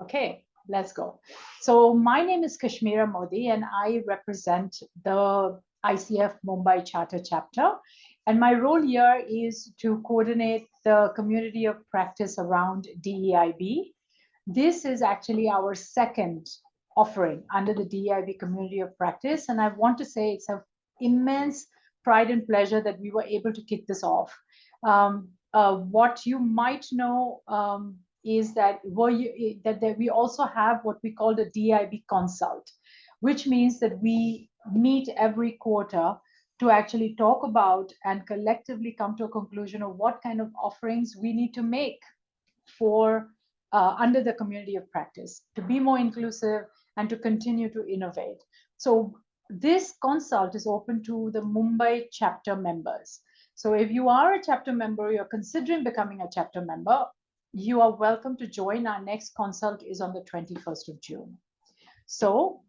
Okay, let's go. So my name is Kashmira Modi and I represent the ICF Mumbai Charter Chapter. And my role here is to coordinate the community of practice around DEIB. This is actually our second offering under the DEIB community of practice. And I want to say it's an immense pride and pleasure that we were able to kick this off. What you might know is that we also have what we call the DIB consult, which means that we meet every quarter to actually talk about and collectively come to a conclusion of what kind of offerings we need to make for under the community of practice to be more inclusive and to continue to innovate. So this consult is open to the Mumbai chapter members. So if you are a chapter member, you're considering becoming a chapter member, you are welcome to join. Our next consult is on the 21st of June. So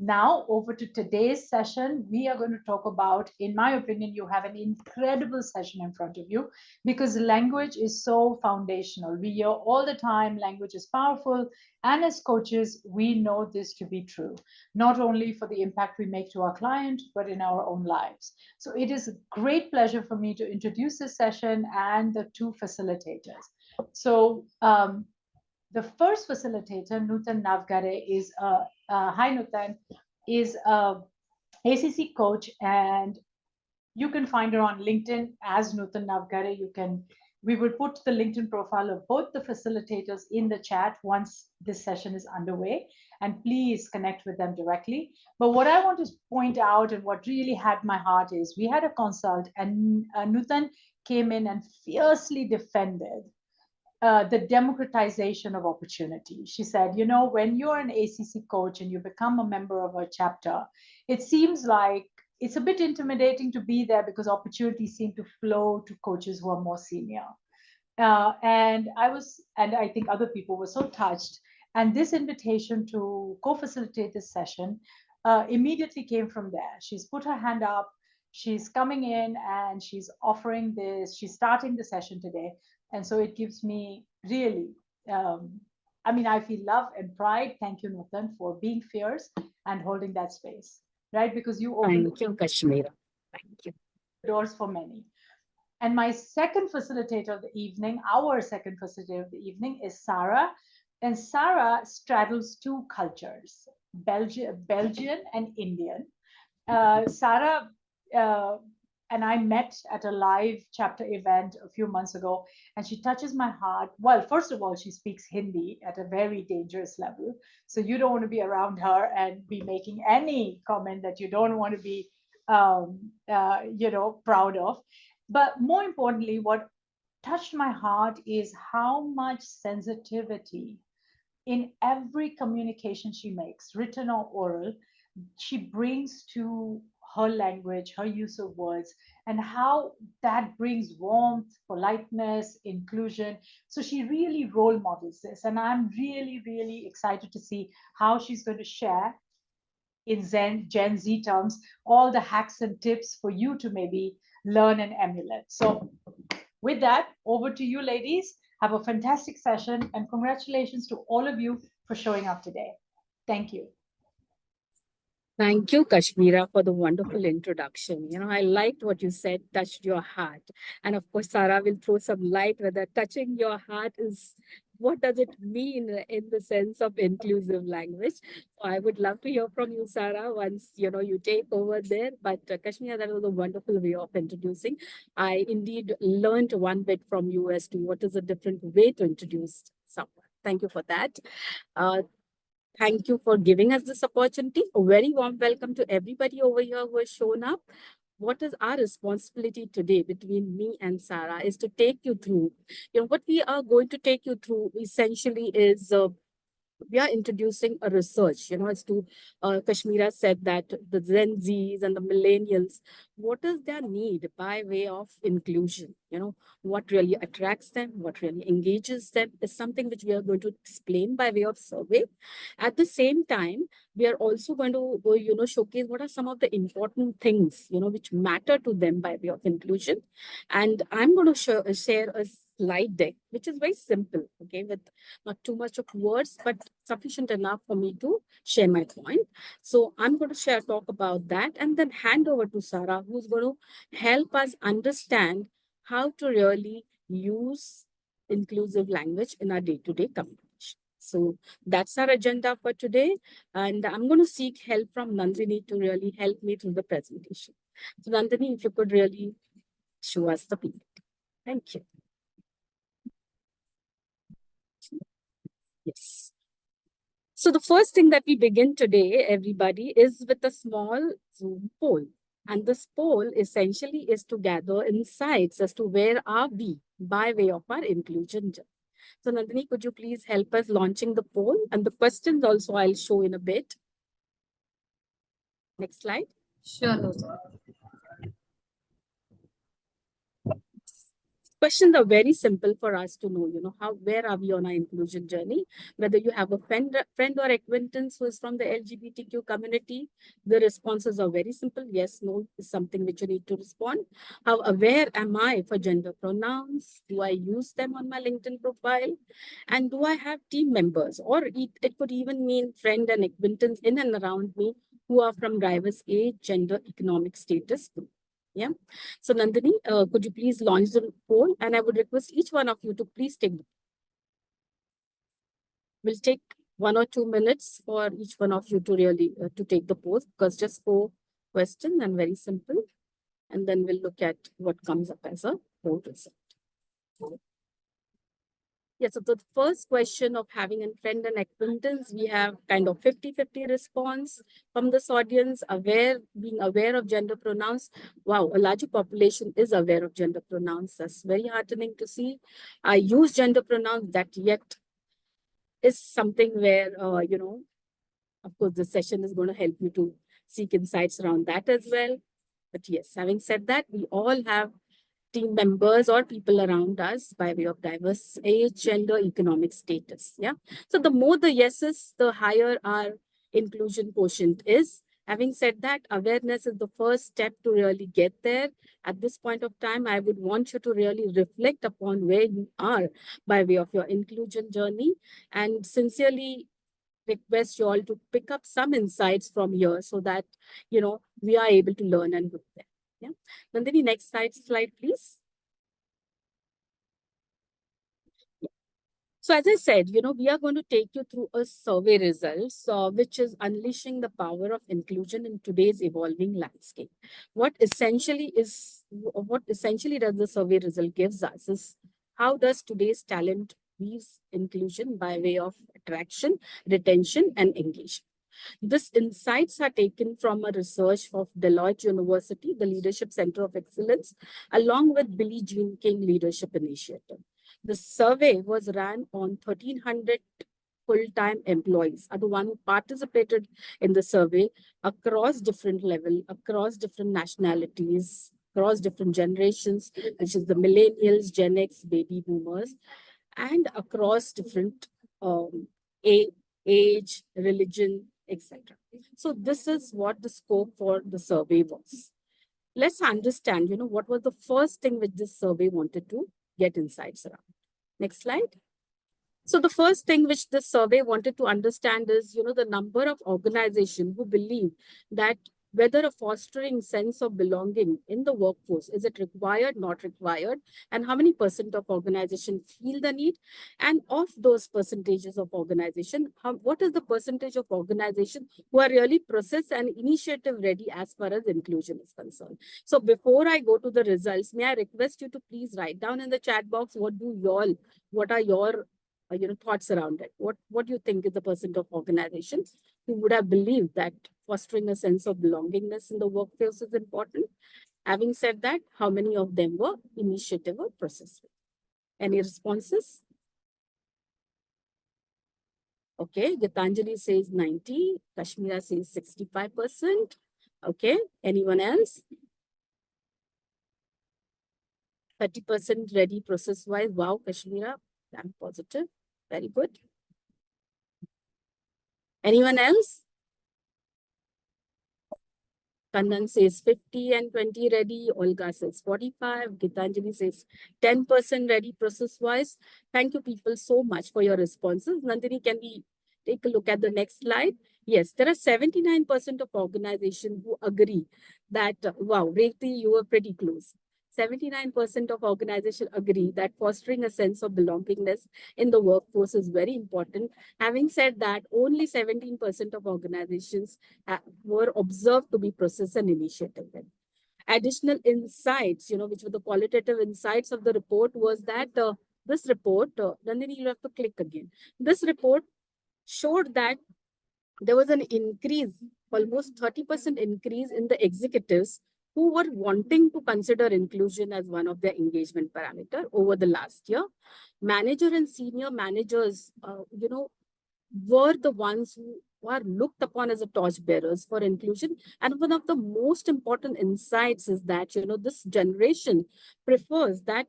now over to today's session. We are going to talk about, in my opinion, you have an incredible session in front of you because language is so foundational. We hear all the time, language is powerful. And as coaches, we know this to be true, not only for the impact we make to our client, but in our own lives. So it is a great pleasure for me to introduce this session and the two facilitators. So the first facilitator, Nutan Navghare, is hi Nutan, is a ACC coach, and you can find her on LinkedIn as Nutan Navghare. We will put the LinkedIn profile of both the facilitators in the chat once this session is underway, and please connect with them directly. But what I want to point out and what really had my heart is we had a consult, and Nutan came in and fiercely defended the democratization of opportunity. She said, you know, when you're an ACC coach and you become a member of a chapter, it seems like it's a bit intimidating to be there because opportunities seem to flow to coaches who are more senior. And I think other people were so touched. And this invitation to co-facilitate this session immediately came from there. She's put her hand up. She's coming in and she's offering this. She's starting the session today. And so it gives me really, I feel love and pride. Thank you, Nutan, for being fierce and holding that space, right? Because you open Thank you, Kashmira. Thank you. doors for many. And my second facilitator of the evening, our second facilitator of the evening is Sarah. And Sarah straddles two cultures, Belgian and Indian. Sarah and I met at a live chapter event a few months ago, and she touches my heart. Well, first of all, she speaks Hindi at a very dangerous level. So you don't want to be around her and be making any comment that you don't want to be, proud of. But more importantly, what touched my heart is how much sensitivity in every communication she makes, written or oral, she brings to her language, her use of words, and how that brings warmth, politeness, inclusion. So she really role models this. And I'm really, really excited to see how she's going to share in Gen Z terms all the hacks and tips for you to maybe learn and emulate. So with that, over to you, ladies. Have a fantastic session, and congratulations to all of you for showing up today. Thank you. Thank you, Kashmira, for the wonderful introduction. I liked what you said, touched your heart. And of course, Sarah will throw some light whether touching your heart is, what does it mean in the sense of inclusive language? So I would love to hear from you, Sarah, once, you take over there. But Kashmira, that was a wonderful way of introducing. I indeed learned one bit from you as to what is a different way to introduce someone. Thank you for that. Thank you for giving us this opportunity. A very warm welcome to everybody over here who has shown up. What is our responsibility today between me and Sarah is to take you through, what we are going to take you through essentially is we are introducing a research, as to Kashmira said that the Gen Zs and the millennials, what is their need by way of inclusion? What really attracts them, what really engages them is something which we are going to explain by way of survey. At the same time, we are also going to, showcase what are some of the important things, which matter to them by way of inclusion. And I'm going to share a slide deck, which is very simple, okay, with not too much of words, but sufficient enough for me to share my point. So I'm going to talk about that and then hand over to Sarah, who's going to help us understand how to really use inclusive language in our day-to-day communication. So that's our agenda for today. And I'm going to seek help from Nandini to really help me through the presentation. So Nandini, if you could really show us the PPT. Thank you. Yes. So the first thing that we begin today, everybody, is with a small Zoom poll. And this poll essentially is to gather insights as to where are we by way of our inclusion journey. So Nandini, could you please help us launching the poll? And the questions also I'll show in a bit. Next slide. Sure, Nutan. Questions are very simple for us to know, where are we on our inclusion journey? Whether you have a friend or acquaintance who is from the LGBTQ community, the responses are very simple. Yes, no is something which you need to respond. How aware am I for gender pronouns? Do I use them on my LinkedIn profile? And do I have team members? Or it could even mean friend and acquaintance in and around me who are from diverse age, gender, economic status group. Yeah. So Nandini, could you please launch the poll? And I would request each one of you to please take. We'll take 1 or 2 minutes for each one of you to really to take the poll, because just 4 questions and very simple. And then we'll look at what comes up as a poll result. Yes, so the first question of having a friend and acquaintance, we have kind of 50-50 response from this audience, being aware of gender pronouns. Wow, a larger population is aware of gender pronouns. That's very heartening to see. I use gender pronouns, that yet is something where, of course, the session is going to help you to seek insights around that as well. But yes, having said that, we all have team members or people around us by way of diverse age, gender, economic status. Yeah. So the more the yeses, the higher our inclusion quotient is. Having said that, awareness is the first step to really get there. At this point of time, I would want you to really reflect upon where you are by way of your inclusion journey, and sincerely request you all to pick up some insights from here so that, we are able to learn and grow there. Yeah. Nandini, next slide, please. So as I said, we are going to take you through a survey results, which is unleashing the power of inclusion in today's evolving landscape. What essentially does the survey result gives us is how does today's talent weaves inclusion by way of attraction, retention, and engagement. These insights are taken from a research of Deloitte University, the Leadership Center of Excellence, along with Billie Jean King Leadership Initiative. The survey was ran on 1,300 full-time employees are the one who participated in the survey across different levels, across different nationalities, across different generations, which is the millennials, Gen X, baby boomers, and across different age, religion, etc. So this is what the scope for the survey was. Let's understand, what was the first thing which this survey wanted to get insights around. Next slide. So the first thing which the survey wanted to understand is, the number of organizations who believe that whether a fostering sense of belonging in the workforce, is it required, not required, and how many % of organizations feel the need, and of those percentages of organization, what is the percentage of organization who are really process and initiative ready as far as inclusion is concerned. So before I go to the results, may I request you to please write down in the chat box, what are your thoughts around it? What do you think is the % of organizations who would have believed that fostering a sense of belongingness in the workplace is important? Having said that, how many of them were initiative or process? Any responses? Okay, Gitanjali says 90, Kashmira says 65%. Okay, anyone else? 30% ready process-wise. Wow, Kashmira, I'm positive. Very good. Anyone else? Kannan says 50 and 20 ready. Olga says 45. Gitanjali says 10% ready process-wise. Thank you people so much for your responses. Nandini, can we take a look at the next slide? Yes, there are 79% of organizations who agree that, wow, Rekti, you were pretty close. 79% of organizations agree that fostering a sense of belongingness in the workforce is very important. Having said that, only 17% of organizations were observed to be process and initiative led. Additional insights, which were the qualitative insights of the report was that this report, Nandini, you have to click again. This report showed that there was an increase, almost 30% increase in the executives who were wanting to consider inclusion as one of their engagement parameter over the last year. Manager and senior managers, were the ones who are looked upon as a torch bearers for inclusion. And one of the most important insights is that, this generation prefers that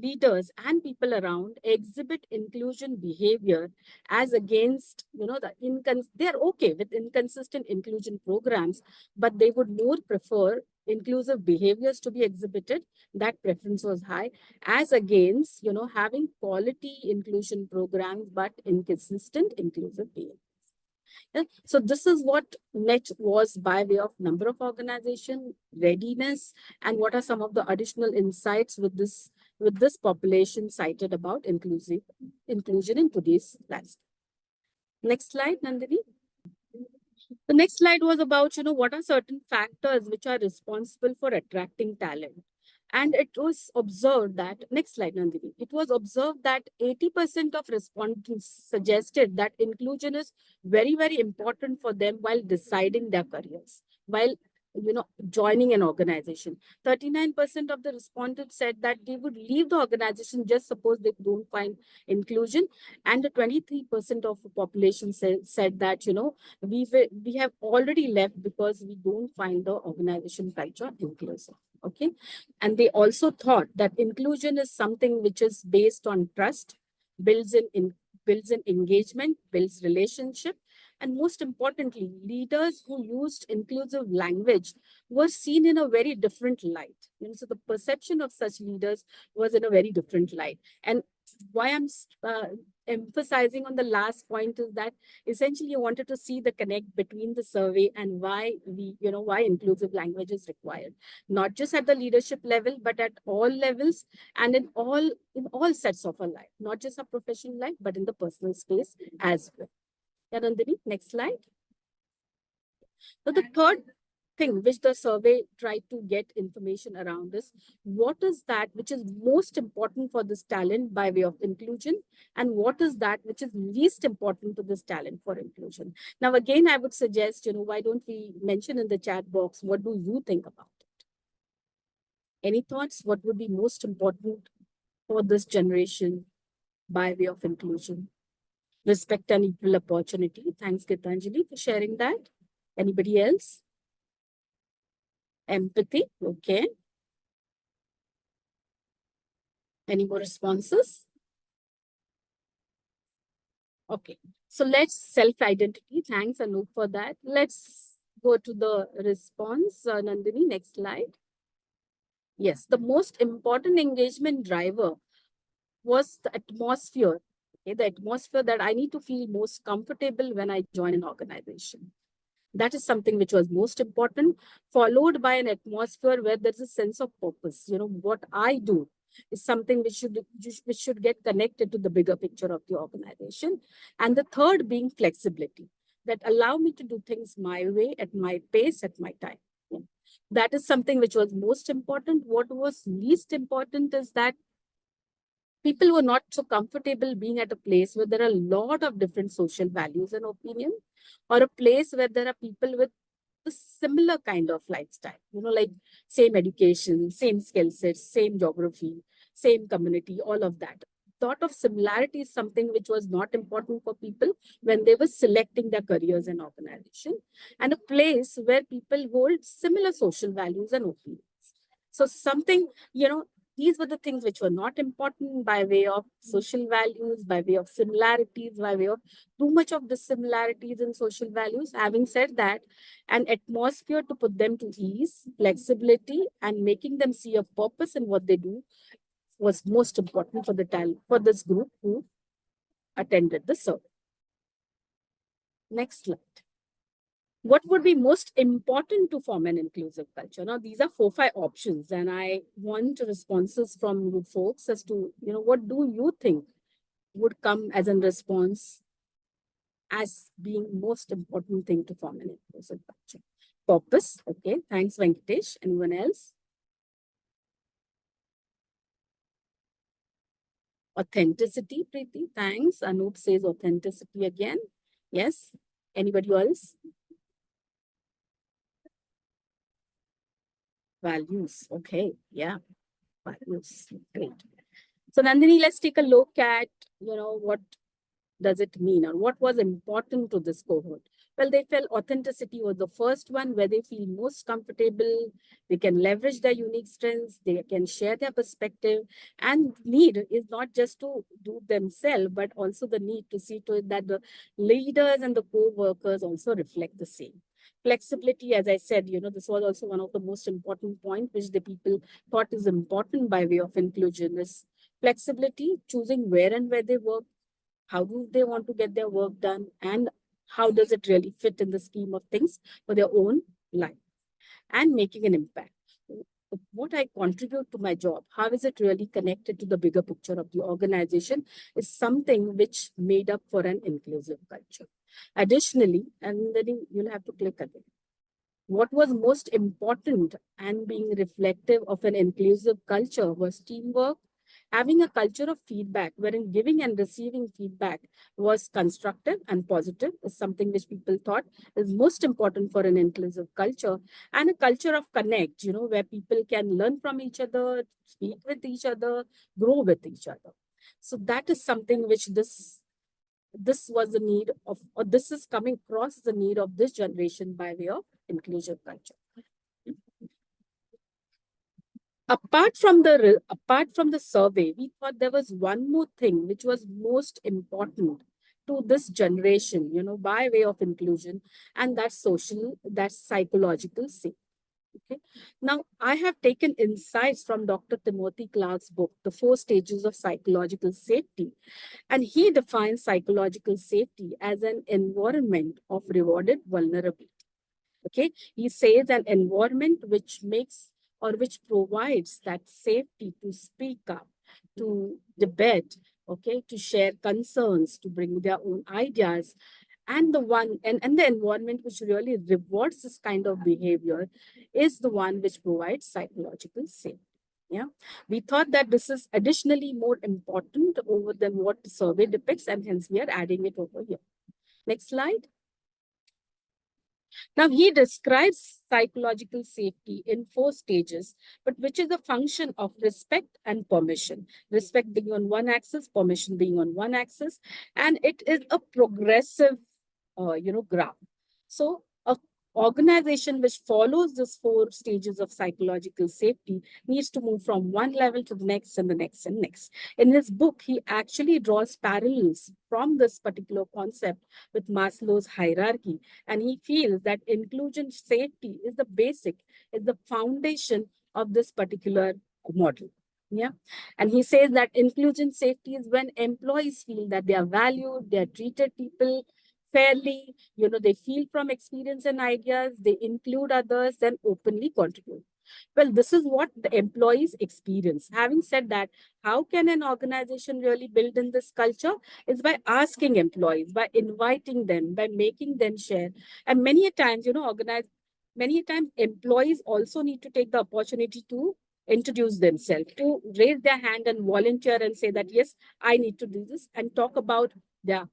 leaders and people around exhibit inclusion behavior as against, they're okay with inconsistent inclusion programs, but they would more prefer inclusive behaviors to be exhibited. That preference was high, as against, having quality inclusion programs, but inconsistent inclusive behavior. Yeah. So this is what net was by way of number of organization, readiness, and what are some of the additional insights with this population cited about inclusion in today's landscape. Next slide, Nandini. The next slide was about, what are certain factors which are responsible for attracting talent. And it was observed that, next slide, Nandini, it was observed that 80% of respondents suggested that inclusion is very, very important for them while deciding their careers, while joining an organization. 39% of the respondents said that they would leave the organization just suppose they don't find inclusion. And 23% of the population said that, we have already left because we don't find the organization culture inclusive. Okay. And they also thought that inclusion is something which is based on trust, builds in engagement, builds relationship. And most importantly, leaders who used inclusive language were seen in a very different light. So the perception of such leaders was in a very different light. And why I'm emphasizing on the last point is that essentially you wanted to see the connect between the survey and why why inclusive language is required, not just at the leadership level, but at all levels and in all sets of our life, not just our professional life, but in the personal space as well. Yeah, Nandini, next slide. So the third thing which the survey tried to get information around is what is that which is most important for this talent by way of inclusion, and what is that which is least important to this talent for inclusion. Now, again, I would suggest, why don't we mention in the chat box, what do you think about it? Any thoughts? What would be most important for this generation by way of inclusion? Respect and equal opportunity. Thanks, Gitanjali, for sharing that. Anybody else? Empathy. Okay. Any more responses? Okay. So let's self-identity. Thanks, Anoop, for that. Let's go to the response. Nandini, next slide. Yes, the most important engagement driver was the atmosphere. Okay, the atmosphere that I need to feel most comfortable when I join an organization. That is something which was most important, followed by an atmosphere where there's a sense of purpose. What I do is something which should get connected to the bigger picture of the organization. And the third being flexibility, that allow me to do things my way, at my pace, at my time. That is something which was most important. What was least important is that people were not so comfortable being at a place where there are a lot of different social values and opinions, or a place where there are people with a similar kind of lifestyle, like same education, same skill sets, same geography, same community, all of that. Thought of similarity is something which was not important for people when they were selecting their careers and organization, and a place where people hold similar social values and opinions. So something, These were the things which were not important by way of social values, by way of similarities, by way of too much of dissimilarities in social values. Having said that, an atmosphere to put them to ease, flexibility, and making them see a purpose in what they do was most important for for this group who attended the survey. Next slide. What would be most important to form an inclusive culture? Now, these are 4-5 options, and I want responses from you folks as to, what do you think would come as a response as being most important thing to form an inclusive culture? Purpose. Okay. Thanks, Venkatesh. Anyone else? Authenticity, Preeti. Thanks. Anup says authenticity again. Yes. Anybody else? Values. Okay. Yeah. Values. Great. So Nandini, let's take a look at, what does it mean or what was important to this cohort? Well, they felt authenticity was the first one where they feel most comfortable. They can leverage their unique strengths. They can share their perspective. And need is not just to do themselves, but also the need to see to it that the leaders and the co-workers also reflect the same. Flexibility, as I said, this was also one of the most important points which the people thought is important by way of inclusion is flexibility, choosing where and where they work, how do they want to get their work done, and how does it really fit in the scheme of things for their own life, and making an impact. What I contribute to my job, how is it really connected to the bigger picture of the organization, is something which made up for an inclusive culture. Additionally, and then you'll have to click again. What was most important and being reflective of an inclusive culture was teamwork. Having a culture of feedback, wherein giving and receiving feedback was constructive and positive, is something which people thought is most important for an inclusive culture. And a culture of connect, where people can learn from each other, speak with each other, grow with each other. So that is something which this was the need of, or this is coming across the need of this generation by way of inclusive culture. Apart from the survey, we thought there was one more thing which was most important to this generation, by way of inclusion, and that's psychological safety. Okay. Now, I have taken insights from Dr. Timothy Clark's book, The 4 Stages of Psychological Safety, and he defines psychological safety as an environment of rewarded vulnerability. Okay, he says an environment which makes or which provides that safety to speak up, to debate, okay, to share concerns, to bring their own ideas. And the environment which really rewards this kind of behavior is the one which provides psychological safety. Yeah, we thought that this is additionally more important over than what the survey depicts, and hence we are adding it over here. Next slide. Now, he describes psychological safety in 4 stages, but which is a function of respect and permission. Respect being on one axis, permission being on one axis, and it is a progressive, graph. So, a organization which follows these 4 stages of psychological safety needs to move from one level to the next and the next and next. In his book, he actually draws parallels from this particular concept with Maslow's hierarchy. And he feels that inclusion safety is the basic, is the foundation of this particular model. Yeah. And he says that inclusion safety is when employees feel that they are valued, they are treated people fairly, they feel from experience and ideas, they include others, then openly contribute. Well, this is what the employees experience. Having said that, how can an organization really build in this culture? Is by asking employees, by inviting them, by making them share. And many a times, many a times employees also need to take the opportunity to introduce themselves, to raise their hand and volunteer and say that, yes, I need to do this, and talk about their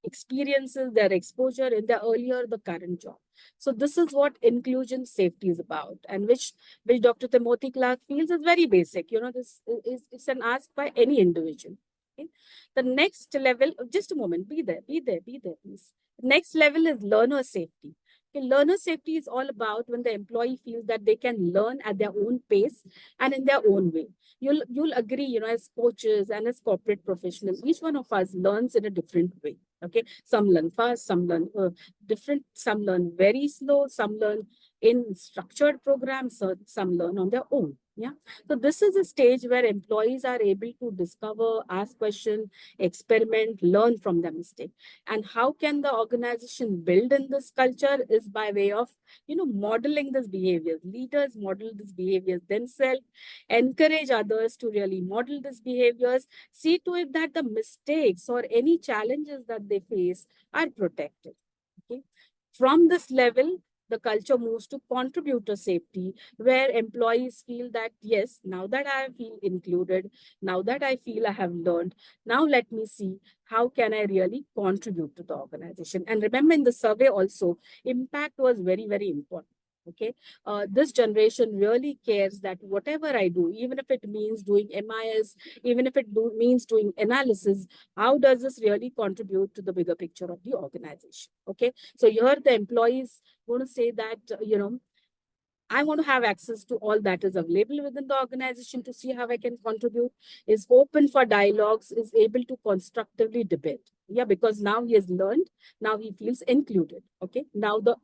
experiences, their exposure in the earlier, the current job. So this is what inclusion safety is about, and which Dr. Timothy Clark feels is very basic. This is it's an ask by any individual. Okay? The next level, just a moment, be there, please. Next level is learner safety. Okay, learner safety is all about when the employee feels that they can learn at their own pace and in their own way. You'll agree, as coaches and as corporate professionals, each one of us learns in a different way. Okay, some learn fast, some learn different, some learn very slow, some learn in structured programs, some learn on their own. Yeah. So this is a stage where employees are able to discover, ask questions, experiment, learn from their mistake. And how can the organization build in this culture is by way of, modeling this behavior. Leaders model these behaviors themselves, encourage others to really model these behaviors, see to it that the mistakes or any challenges that they face are protected. Okay. From this level, the culture moves to contributor safety, where employees feel that, yes, now that I feel included, now that I feel I have learned, now let me see how can I really contribute to the organization. And remember, in the survey also, impact was very, very important. Okay, this generation really cares that whatever I do, even if it means doing MIS, even if it means doing analysis, how does this really contribute to the bigger picture of the organization? Okay, so here the employees going to say that, I want to have access to all that is available within the organization to see how I can contribute, is open for dialogues, is able to constructively debate. Yeah, because now he has learned, now he feels included. Okay, now the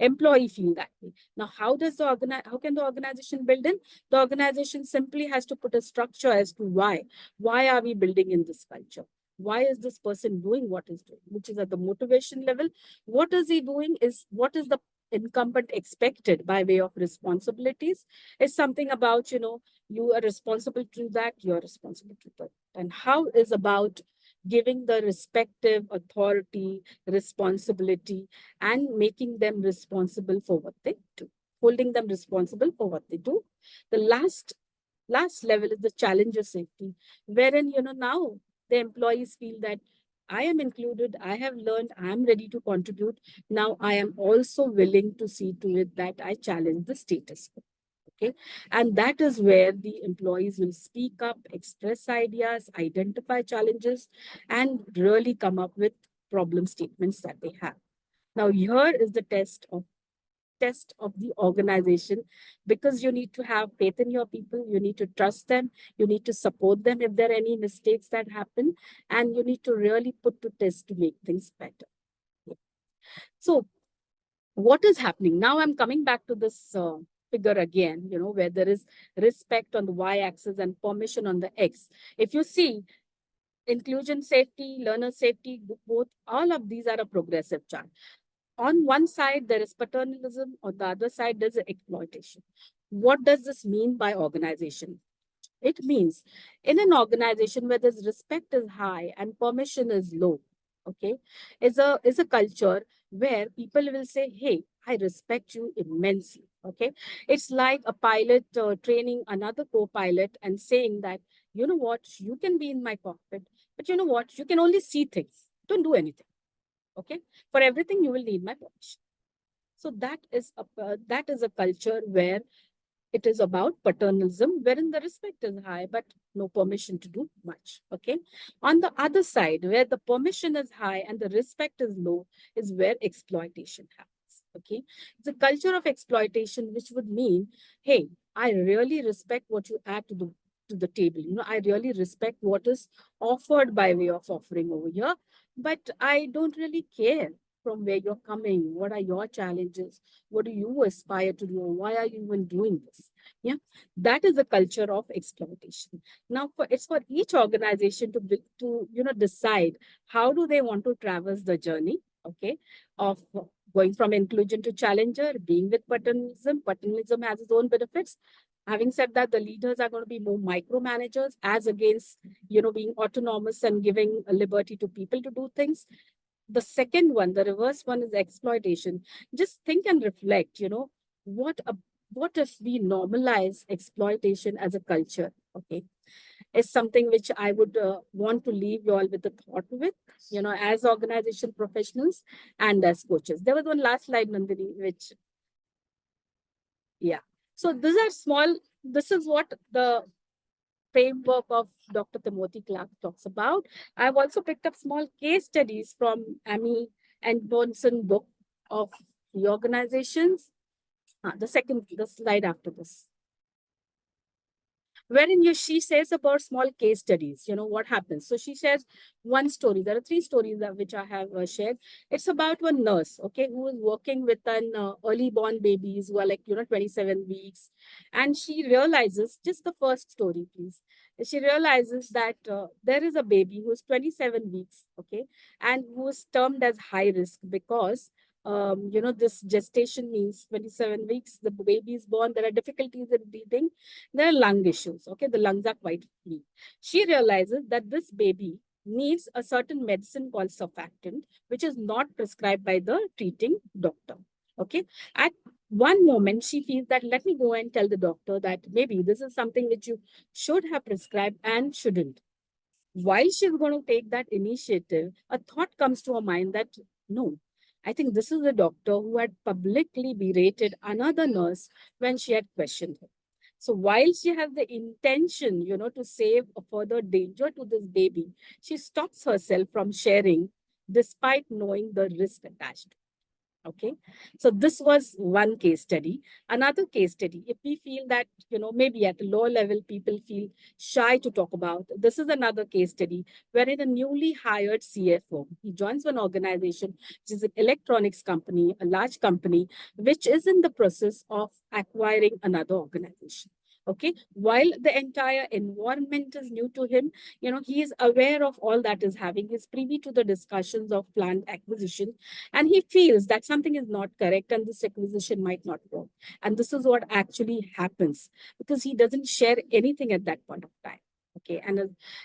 employee feel that way. Now, how can the organization build in? The organization simply has to put a structure as to why. Why are we building in this culture? Why is this person doing what he's doing, which is at the motivation level? What is he doing is what is the incumbent expected by way of responsibilities is something about, you are responsible to that, you're responsible to that. And how is about giving the respective authority, responsibility, and making them responsible for what they do, holding them responsible for what they do. The last level is the challenger safety, wherein, now the employees feel that I am included, I have learned, I am ready to contribute. Now I am also willing to see to it that I challenge the status quo. Okay. And that is where the employees will speak up, express ideas, identify challenges, and really come up with problem statements that they have. Now, here is the test of the organization, because you need to have faith in your people, you need to trust them, you need to support them if there are any mistakes that happen, and you need to really put to test to make things better. So what is happening now? I'm coming back to this figure again, where there is respect on the y-axis and permission on the x. If you see, inclusion safety, learner safety, both, all of these are a progressive chart. On one side, there is paternalism. On the other side, there's exploitation. What does this mean by organization? It means in an organization where this respect is high and permission is low, okay, is a culture where people will say, hey, I respect you immensely. Okay. It's like a pilot training another co-pilot and saying that, you know what, you can be in my cockpit, but you know what, you can only see things. Don't do anything. Okay. For everything, you will need my permission. So that is a culture where it is about paternalism, wherein the respect is high, but no permission to do much. Okay. On the other side, where the permission is high and the respect is low, is where exploitation happens. Okay. It's a culture of exploitation, which would mean, hey, I really respect what you add to the table. I really respect what is offered by way of offering over here, but I don't really care from where you're coming. What are your challenges? What do you aspire to do? Why are you even doing this? Yeah, that is a culture of exploitation. Now, it's for each organization to decide how do they want to traverse the journey. Okay, of going from inclusion to challenger, being with paternalism. Paternalism has its own benefits. Having said that, the leaders are going to be more micromanagers as against, being autonomous and giving liberty to people to do things. The second one, the reverse one, is exploitation. Just think and reflect, what what if we normalize exploitation as a culture? Okay, is something which I would want to leave you all with a thought with, as organization professionals and as coaches. There was one last slide, Nandini, which, yeah. So this is what the framework of Dr. Timothy Clark talks about. I've also picked up small case studies from Amy and Bonson book of The organizations, the slide after this, wherein she says about small case studies, what happens. So she shares one story. There are three stories which I have shared. It's about one nurse, okay, who is working with an early born babies who are like, 27 weeks. And she realizes, just the first story, please. She realizes that there is a baby who is 27 weeks, okay, and who is termed as high risk because this gestation means 27 weeks, the baby is born, there are difficulties in breathing, there are lung issues. Okay, the lungs are quite weak. She realizes that this baby needs a certain medicine called surfactant, which is not prescribed by the treating doctor. Okay, at one moment she feels that let me go and tell the doctor that maybe this is something which you should have prescribed and shouldn't. While she's going to take that initiative, a thought comes to her mind that no, I think this is the doctor who had publicly berated another nurse when she had questioned her. So while she has the intention, to save a further danger to this baby, she stops herself from sharing despite knowing the risk attached. Okay, so this was one case study. Another case study, if we feel that, maybe at a lower level, people feel shy to talk about, this is another case study wherein a newly hired CFO, he joins an organization, which is an electronics company, a large company, which is in the process of acquiring another organization. Okay, while the entire environment is new to him, he is aware of all that is having, he's privy to the discussions of planned acquisition, and he feels that something is not correct and this acquisition might not work. And this is what actually happens because he doesn't share anything at that point of time. Okay,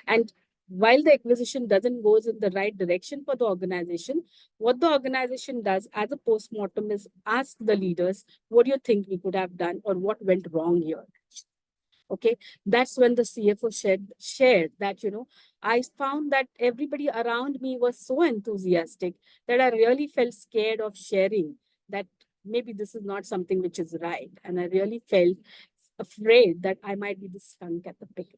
and while the acquisition doesn't goes in the right direction for the organization, what the organization does as a postmortem is ask the leaders, what do you think we could have done or what went wrong here? Okay, that's when the CFO shared that, I found that everybody around me was so enthusiastic that I really felt scared of sharing that maybe this is not something which is right. And I really felt afraid that I might be the skunk at the picnic.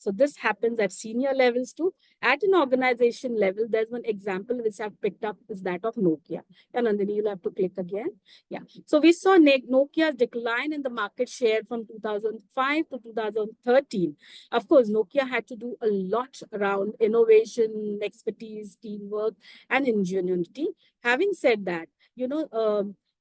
So this happens at senior levels too. At an organization level, there's one example which I've picked up is that of Nokia. And Nandini, you'll have to click again. Yeah. So we saw Nokia's decline in the market share from 2005 to 2013. Of course, Nokia had to do a lot around innovation, expertise, teamwork, and ingenuity. Having said that,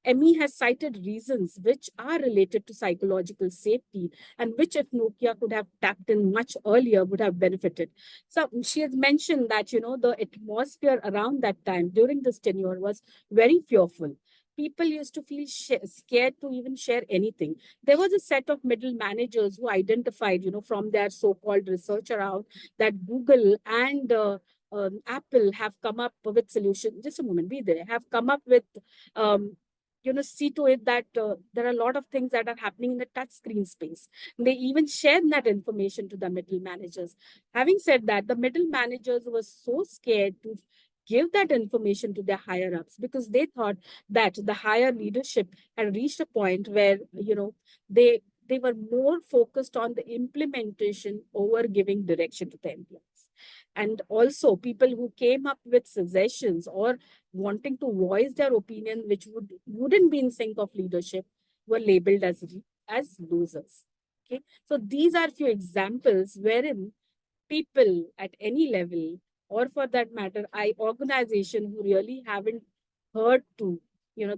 ME has cited reasons which are related to psychological safety and which if Nokia could have tapped in much earlier would have benefited. So she has mentioned that, the atmosphere around that time during this tenure was very fearful. People used to feel scared to even share anything. There was a set of middle managers who identified, from their so-called research around that Google and Apple have come up with solutions. Just a moment, be there. Have come up with see to it that there are a lot of things that are happening in the touch screen space. They even shared that information to the middle managers. Having said that, the middle managers were so scared to give that information to their higher ups because they thought that the higher leadership had reached a point where, they were more focused on the implementation over giving direction to the employees. And also people who came up with suggestions or wanting to voice their opinion, which wouldn't be in sync of leadership, were labeled as losers. Okay, so these are few examples wherein people at any level, or for that matter, organization who really haven't heard to,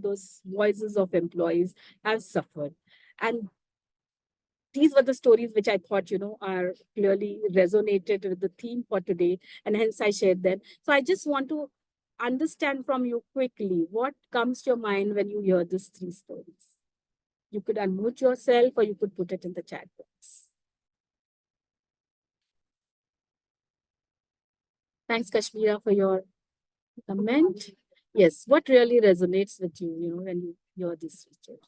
those voices of employees have suffered. And these were the stories which I thought, are clearly resonated with the theme for today, and hence I shared them. So I just want to understand from you quickly what comes to your mind when you hear these three stories. You could unmute yourself or you could put it in the chat box. Thanks, Kashmira, for your comment. Yes, what really resonates with you, when you hear these stories?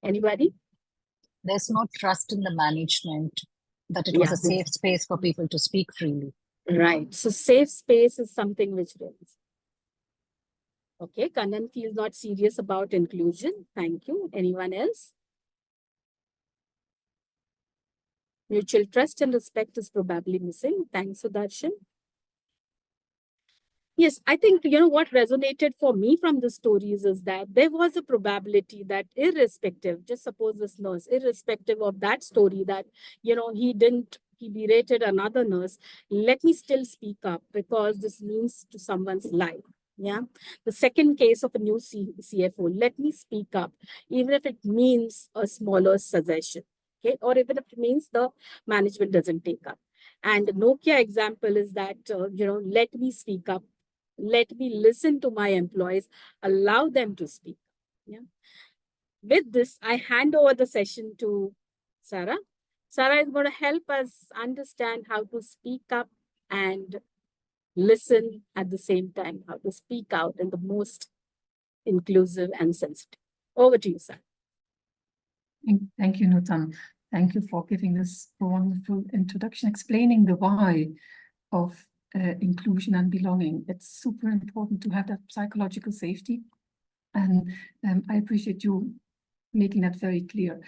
Anybody? There's no trust in the management that it was a safe space for people to speak freely. Right. So safe space is something which really. Okay, Kannan feels not serious about inclusion. Thank you. Anyone else? Mutual trust and respect is probably missing. Thanks, Sudarshan. Yes, I think, what resonated for me from the stories is that there was a probability that irrespective, just suppose this nurse, irrespective of that story that, he berated another nurse, let me still speak up because this means to someone's life. Yeah. The second case of a new CFO, let me speak up, even if it means a smaller suggestion. Okay. Or even if it means the management doesn't take up. And Nokia example is that, let me speak up. Let me listen to my employees, allow them to speak. Yeah. With this, I hand over the session to Sarah. Sarah is going to help us understand how to speak up and listen at the same time, how to speak out in the most inclusive and sensitive. Over to you, Sarah. Thank you, Nutan. Thank you for giving this wonderful introduction, explaining the why of inclusion and belonging. It's super important to have that psychological safety. And I appreciate you making that very clear.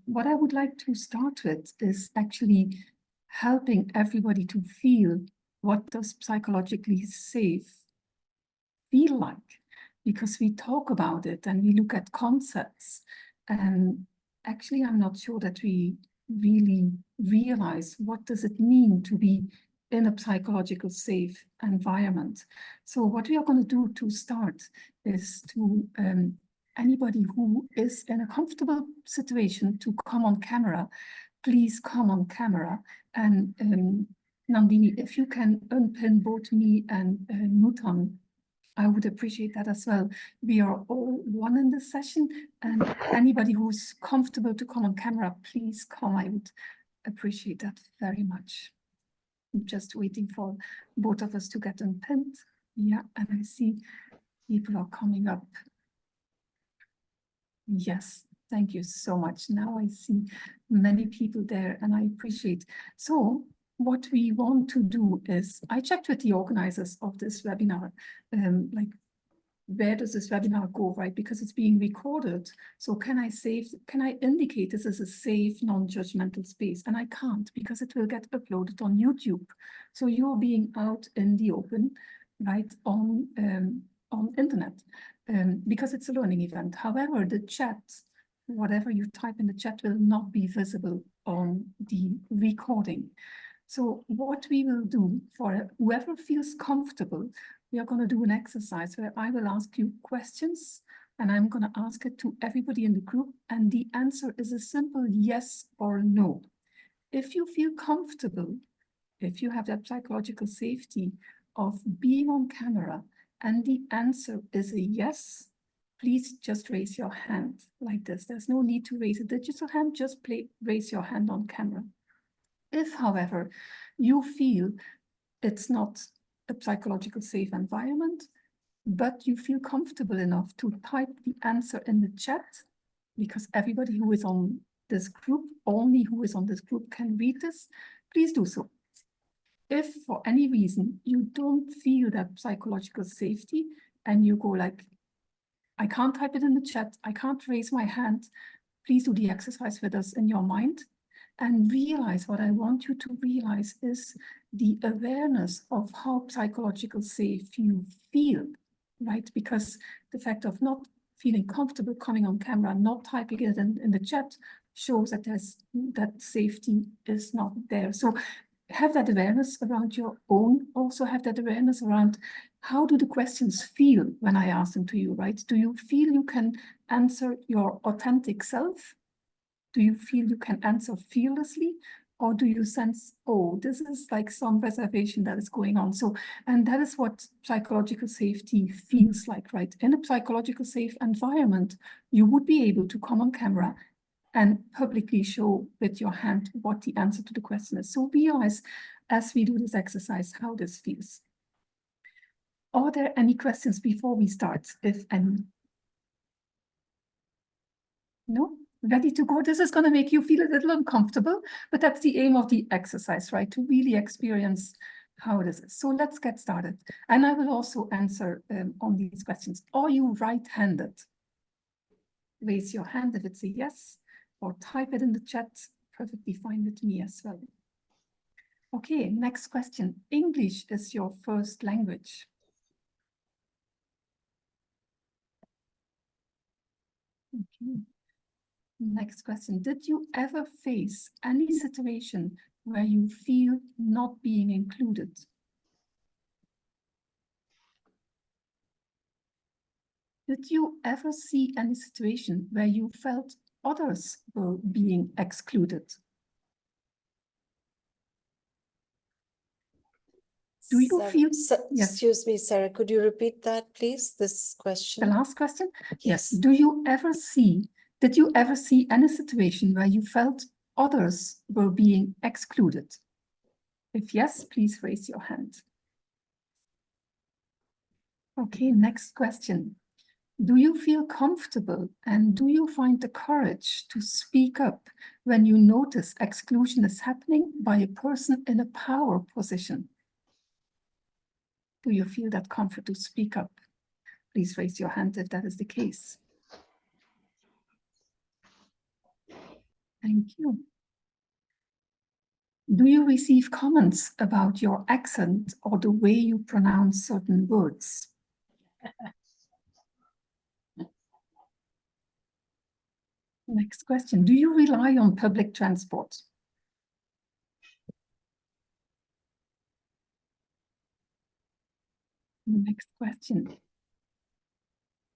What I would like to start with is actually helping everybody to feel what does psychologically safe feel like, because we talk about it and we look at concepts, and actually I'm not sure that we really realize what does it mean to be in a psychological safe environment. So what we are going to do to start is to anybody who is in a comfortable situation to come on camera, please come on camera. And Nandini, if you can unpin both me and Nutan, I would appreciate that as well. We are all one in this session, and anybody who's comfortable to come on camera, please come. I would appreciate that very much. I'm just waiting for both of us to get unpinned. Yeah, and I see people are coming up. Yes, thank you so much. Now I see many people there, and I appreciate. So what we want to do is, I checked with the organizers of this webinar, like, where does this webinar go, right? Because it's being recorded. So can I indicate this is a safe, non-judgmental space? And I can't, because it will get uploaded on YouTube. So you're being out in the open, right, on internet, because it's a learning event. However, the chat, whatever you type in the chat, will not be visible on the recording. So what we will do, for whoever feels comfortable, we are going to do an exercise where I will ask you questions, and I'm going to ask it to everybody in the group, and the answer is a simple yes or no. If you feel comfortable, if you have that psychological safety of being on camera, and the answer is a yes, please just raise your hand like this. There's no need to raise a digital hand, just raise your hand on camera. If, however, you feel it's not a psychological safe environment, but you feel comfortable enough to type the answer in the chat, because everybody who is on this group, only who is on this group can read this, please do so. If for any reason you don't feel that psychological safety and you go like, I can't type it in the chat, I can't raise my hand, please do the exercise with us in your mind. And realize, what I want you to realize is the awareness of how psychological safe you feel, right? Because the fact of not feeling comfortable coming on camera, not typing it in the chat, shows that that safety is not there. So have that awareness around your own, also have that awareness around how do the questions feel when I ask them to you, right? Do you feel you can answer your authentic self? Do you feel you can answer fearlessly? Or do you sense, oh, this is like some reservation that is going on? So, and that is what psychological safety feels like, right? In a psychological safe environment, you would be able to come on camera and publicly show with your hand what the answer to the question is. So realize, as we do this exercise, how this feels. Are there any questions before we start, if any? No? Ready to go? This is going to make you feel a little uncomfortable, but that's the aim of the exercise, right? To really experience how this is. So let's get started. And I will also answer on these questions. Are you right-handed? Raise your hand if it's a yes, or type it in the chat. Perfectly fine with me as well. Okay, next question. English is your first language. Okay. Next question. Did you ever face any situation where you feel not being included? Did you ever see any situation where you felt others were being excluded? Do you feel? Yes. Excuse me, Sarah, could you repeat that, please, this question? The last question? Yes. Did you ever see any situation where you felt others were being excluded? If yes, please raise your hand. Okay, next question. Do you feel comfortable and do you find the courage to speak up when you notice exclusion is happening by a person in a power position? Do you feel that comfort to speak up? Please raise your hand if that is the case. Thank you. Do you receive comments about your accent or the way you pronounce certain words? Next question. Do you rely on public transport? Next question.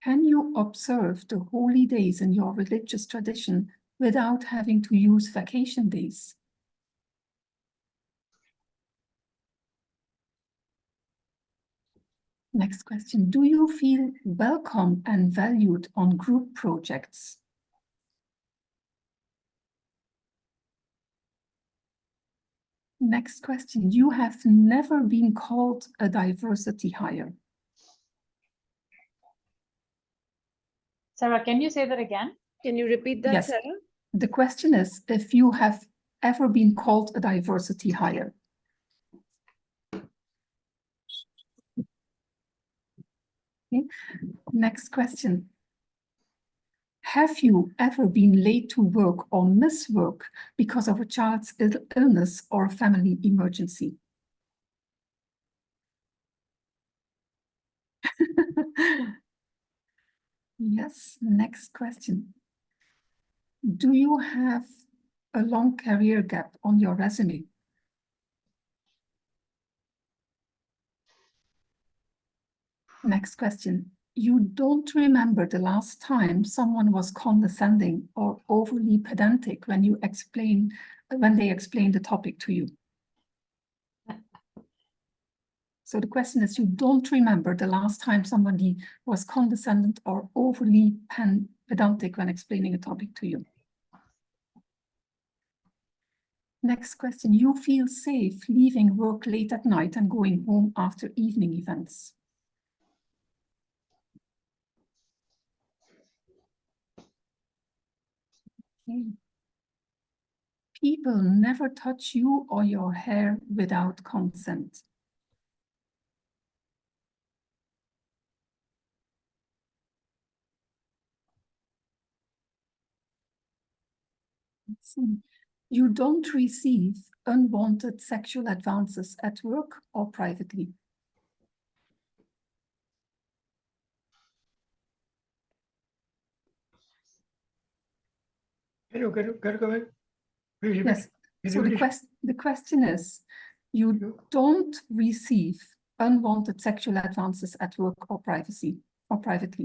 Can you observe the holy days in your religious tradition without having to use vacation days? Next question. Do you feel welcome and valued on group projects? Next question. You have never been called a diversity hire. Sarah, can you say that again? Can you repeat that, Yes. Sarah? The question is if you have ever been called a diversity hire. Okay. Next question. Have you ever been late to work or miss work because of a child's illness or family emergency? Yes, next question. Do you have a long career gap on your resume? Next question. You don't remember the last time someone was condescending or overly pedantic when they explain the topic to you. So the question is, you don't remember the last time somebody was condescending or overly pedantic when explaining a topic to you. Next question. You feel safe leaving work late at night and going home after evening events. Okay. People never touch you or your hair without consent. You don't receive unwanted sexual advances at work or privately. Can you go ahead? Yes. So the question is, you don't receive unwanted sexual advances at work or privately.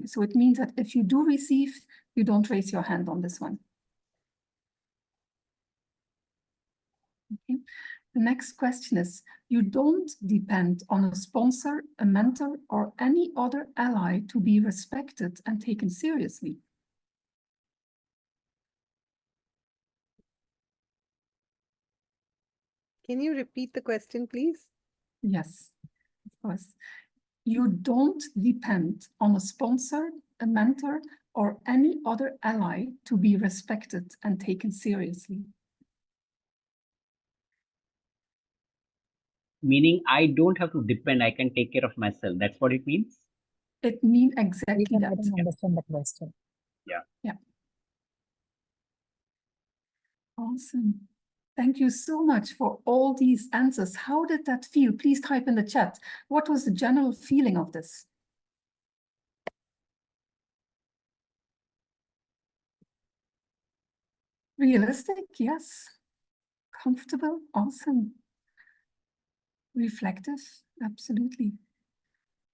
So it means that if you do receive, you don't raise your hand on this one. Okay. The next question is, you don't depend on a sponsor, a mentor, or any other ally to be respected and taken seriously. Can you repeat the question, please? Yes, of course. You don't depend on a sponsor, a mentor, or any other ally to be respected and taken seriously. Meaning I don't have to depend, I can take care of myself. That's what it means? It means exactly I that. don't understand the question. Yeah. Awesome. Thank you so much for all these answers. How did that feel? Please type in the chat. What was the general feeling of this? Realistic, yes. Comfortable, awesome. Reflective, absolutely.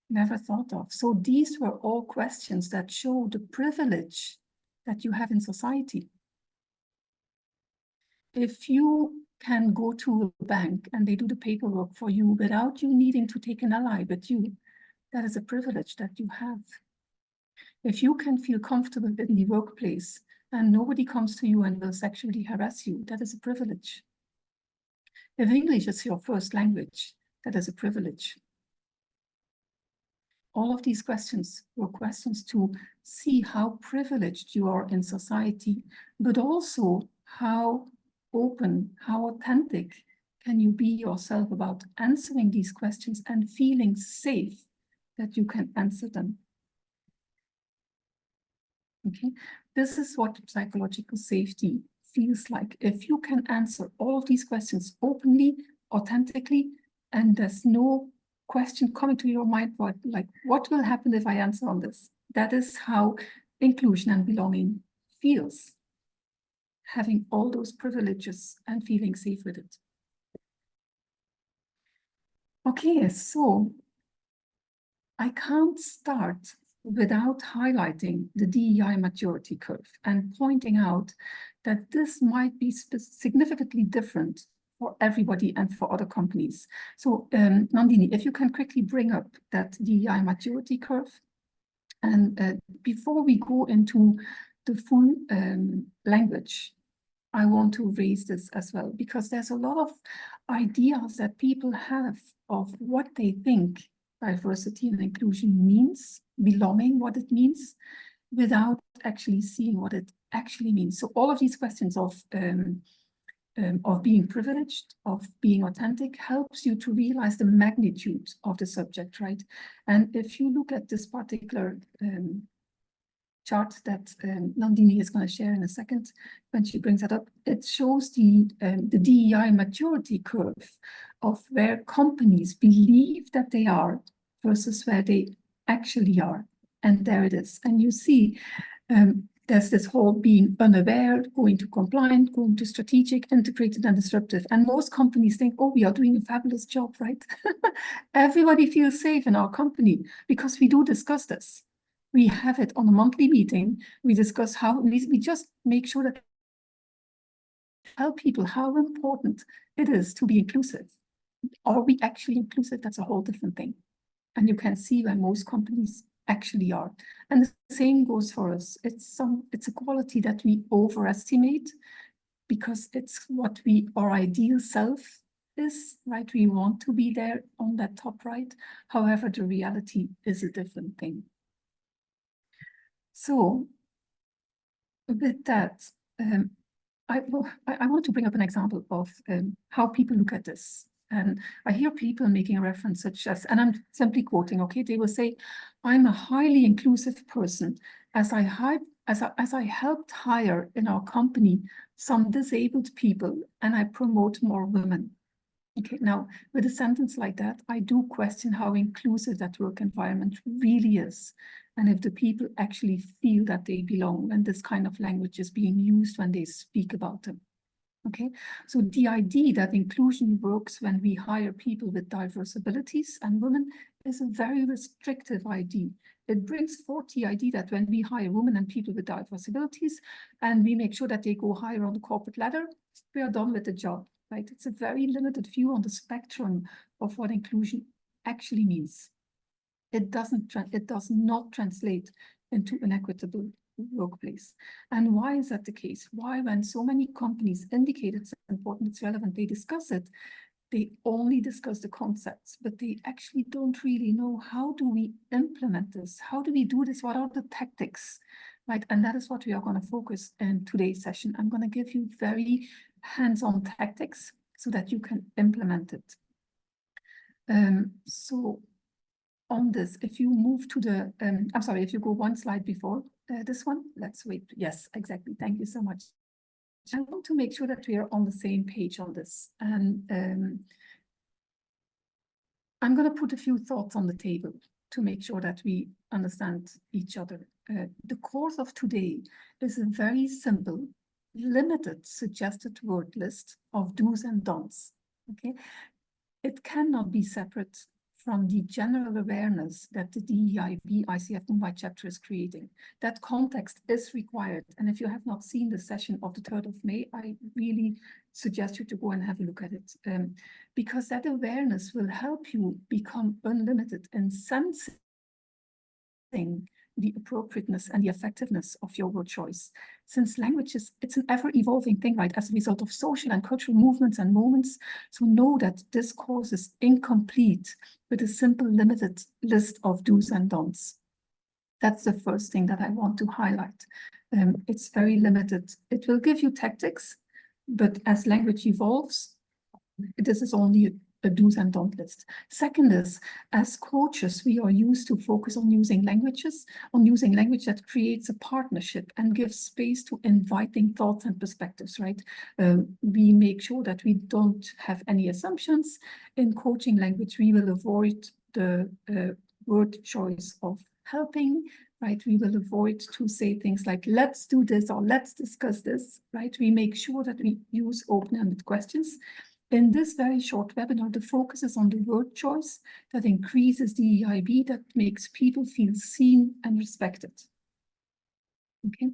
Never thought of. So these were all questions that show the privilege that you have in society. If you can go to a bank and they do the paperwork for you without you needing to take an ally but you, that is a privilege that you have. If you can feel comfortable in the workplace and nobody comes to you and will sexually harass you, that is a privilege. If English is your first language, that is a privilege. All of these questions were questions to see how privileged you are in society, but also how open, how authentic can you be yourself about answering these questions and feeling safe that you can answer them. Okay, this is what psychological safety feels like. If you can answer all of these questions openly, authentically, and there's no question coming to your mind, like what will happen if I answer on this? That is how inclusion and belonging feels. Having all those privileges and feeling safe with it. Okay, so I can't start without highlighting the DEI maturity curve and pointing out that this might be significantly different for everybody and for other companies. So Nandini, if you can quickly bring up that DEI maturity curve. And before we go into the full language, I want to raise this as well, because there's a lot of ideas that people have of what they think diversity and inclusion means, belonging, what it means, without actually seeing what it actually means. So all of these questions of being privileged, of being authentic, helps you to realize the magnitude of the subject, right? And if you look at this particular chart that Nandini is going to share in a second, when she brings that up, it shows the DEI maturity curve of where companies believe that they are versus where they actually are. And there it is. And you see there's this whole being unaware, going to compliant, going to strategic, integrated, and disruptive. And most companies think, oh, we are doing a fabulous job, right? Everybody feels safe in our company because we do discuss this. We have it on a monthly meeting. We discuss how we just make sure that tell people how important it is to be inclusive. Are we actually inclusive? That's a whole different thing. And you can see where most companies actually are. And the same goes for us. It's a quality that we overestimate because it's what our ideal self is, right? We want to be there on that top right. However, the reality is a different thing. So with that, I want to bring up an example of how people look at this. And I hear people making a reference such as, and I'm simply quoting, okay, they will say, I'm a highly inclusive person as I helped hire in our company some disabled people and I promote more women. Okay, now with a sentence like that, I do question how inclusive that work environment really is. And if the people actually feel that they belong when this kind of language is being used when they speak about them. Okay, so the idea that inclusion works when we hire people with diverse abilities and women is a very restrictive idea. It brings forth the idea that when we hire women and people with diverse abilities and we make sure that they go higher on the corporate ladder, we are done with the job, right? It's a very limited view on the spectrum of what inclusion actually means. It does not translate into an equitable workplace. And why is that the case? Why, when so many companies indicate it's important, it's relevant, they discuss it, they only discuss the concepts, but they actually don't really know how do we implement this? How do we do this? What are the tactics? Right, and that is what we are going to focus in today's session. I'm going to give you very hands-on tactics so that you can implement it. So on this, if you move to the, I'm sorry, if you go one slide before this one, let's wait. Yes, exactly. Thank you so much. I want to make sure that we are on the same page on this. And I'm going to put a few thoughts on the table to make sure that we understand each other. The course of today is a very simple limited suggested word list of do's and don'ts. Okay, it cannot be separate from the general awareness that the DEIB ICF Mumbai chapter is creating. That context is required. And if you have not seen the session of the 3rd of May, I really suggest you to go and have a look at it, because that awareness will help you become unlimited in sensing the appropriateness and the effectiveness of your word choice. Since language it's an ever-evolving thing, right, as a result of social and cultural movements and moments. So know that discourse is incomplete with a simple limited list of do's and don'ts. That's the first thing that I want to highlight. It's very limited. It will give you tactics, but as language evolves, this is only a do's and don't list. Second is, as coaches, we are used to focus on using language that creates a partnership and gives space to inviting thoughts and perspectives, right? We make sure that we don't have any assumptions. In coaching language, we will avoid the word choice of helping, right? We will avoid to say things like, let's do this or let's discuss this, right? We make sure that we use open-ended questions. In this very short webinar, the focus is on the word choice that increases the DEIB, that makes people feel seen and respected. Okay,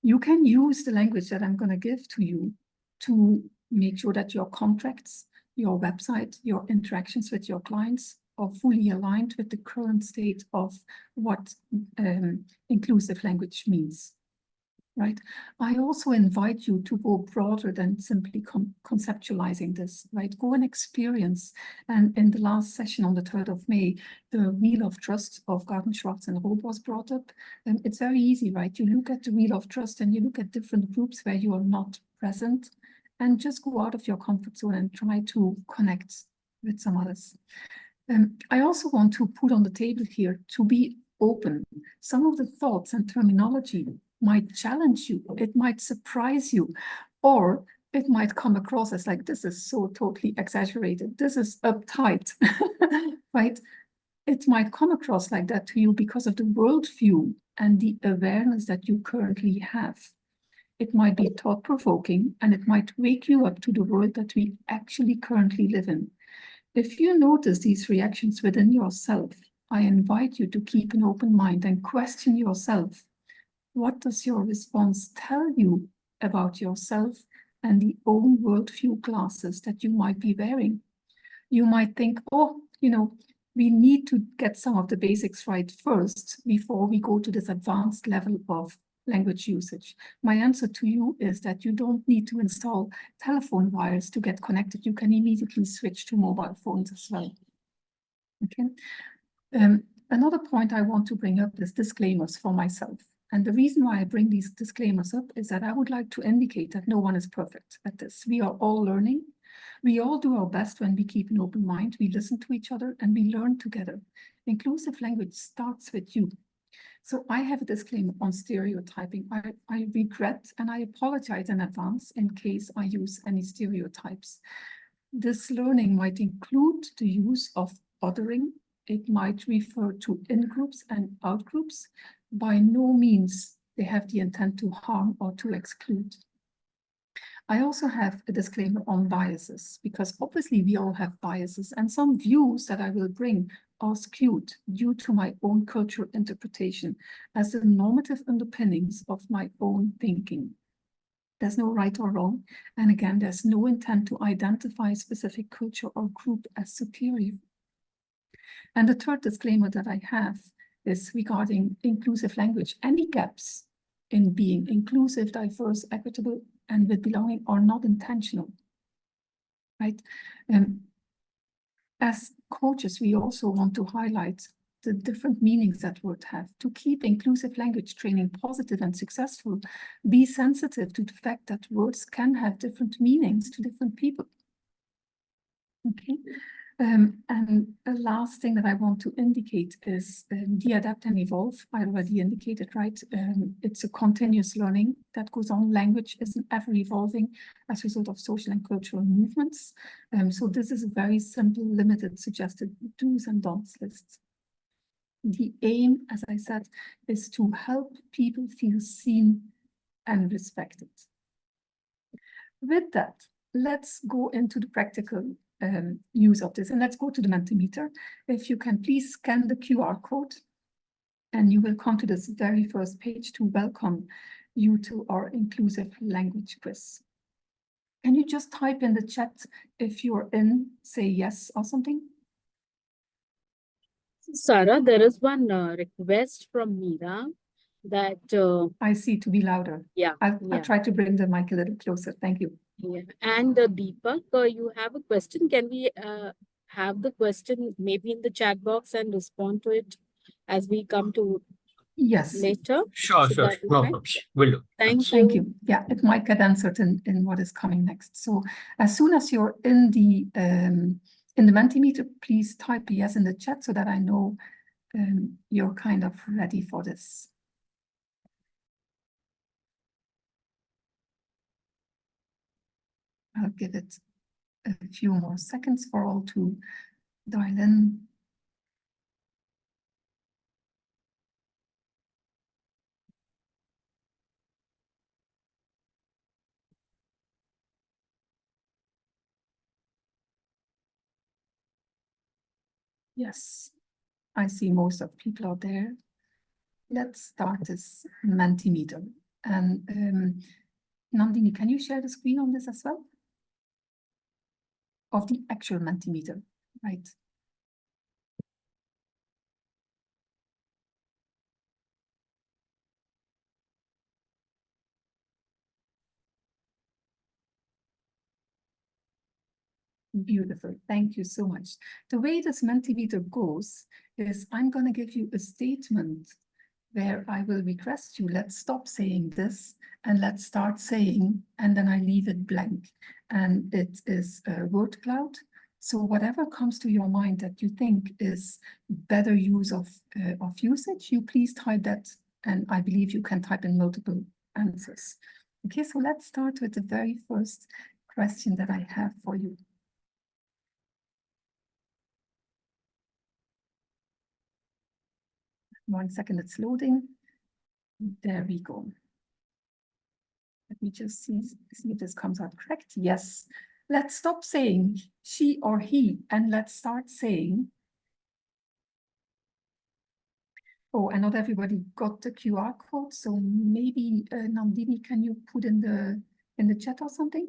you can use the language that I'm going to give to you to make sure that your contracts, your website, your interactions with your clients are fully aligned with the current state of what inclusive language means. Right. I also invite you to go broader than simply conceptualizing this, right? Go and experience. And in the last session on the 3rd of May, the Wheel of Trust of Garden, Schwartz and Rob was brought up. And it's very easy, right? You look at the Wheel of Trust and you look at different groups where you are not present, and just go out of your comfort zone and try to connect with some others. I also want to put on the table here to be open. Some of the thoughts and terminology might challenge you, it might surprise you, or it might come across as like, this is so totally exaggerated, this is uptight, right? It might come across like that to you because of the worldview and the awareness that you currently have. It might be thought-provoking, and it might wake you up to the world that we actually currently live in. If you notice these reactions within yourself, I invite you to keep an open mind and question yourself. What does your response tell you about yourself and the own worldview glasses that you might be wearing? You might think, oh, you know, we need to get some of the basics right first before we go to this advanced level of language usage. My answer to you is that you don't need to install telephone wires to get connected. You can immediately switch to mobile phones as well. Okay. Another point I want to bring up is disclaimers for myself. And the reason why I bring these disclaimers up is that I would like to indicate that no one is perfect at this. We are all learning. We all do our best when we keep an open mind. We listen to each other and we learn together. Inclusive language starts with you. So I have a disclaimer on stereotyping. I regret and I apologize in advance in case I use any stereotypes. This learning might include the use of othering. It might refer to in-groups and out-groups. By no means they have the intent to harm or to exclude. I also have a disclaimer on biases, because obviously we all have biases, and some views that I will bring are skewed due to my own cultural interpretation as the normative underpinnings of my own thinking. There's no right or wrong. And again, there's no intent to identify a specific culture or group as superior. And the third disclaimer that I have is regarding inclusive language. Any gaps in being inclusive, diverse, equitable, and with belonging are not intentional, right? As coaches, we also want to highlight the different meanings that words have. To keep inclusive language training positive and successful, be sensitive to the fact that words can have different meanings to different people. Okay. And the last thing that I want to indicate is de-adapt and evolve. I already indicated, right? It's a continuous learning that goes on. Language is an ever evolving as a result of social and cultural movements. So this is a very simple, limited, suggested do's and don'ts list. The aim, as I said, is to help people feel seen and respected. with that, let's go into the practical use of this, and let's go to the Mentimeter. If you can please scan the QR code, and you will come to this very first page to welcome you to our inclusive language quiz. Can you just type in the chat if you're in, say yes or something? Sarah, there is one request from Meera that I see, to be louder. yeah, I'll try to bring the mic a little closer. Thank you. yeah. And Deepak, you have a question. Can we have the question maybe in the chat box and respond to it as we come to Yes. later? Sure, Should sure. that be No fine? problem. Will do. Thank Thank you. you. Yeah, it might get answered in what is coming next. So as soon as you're in the Mentimeter, please type yes in the chat so that I know you're kind of ready for this. I'll give it a few more seconds for all to dial in. Yes, I see most of people are there. Let's start this Mentimeter. And Nandini, can you share the screen on this as well? Of the actual Mentimeter, right? Beautiful. Thank you so much. The way this Mentimeter goes is I'm going to give you a statement where I will request you, let's stop saying this and let's start saying, and then I leave it blank. And it is a word cloud. So whatever comes to your mind that you think is better use of usage, you please type that. And I believe you can type in multiple answers. Okay, so let's start with the very first question that I have for you. 1 second, it's loading. There we go. Let me just see if this comes out correct. Yes. Let's stop saying she or he and let's start saying. Oh, and not everybody got the QR code. So maybe Nandini, can you put in the chat or something?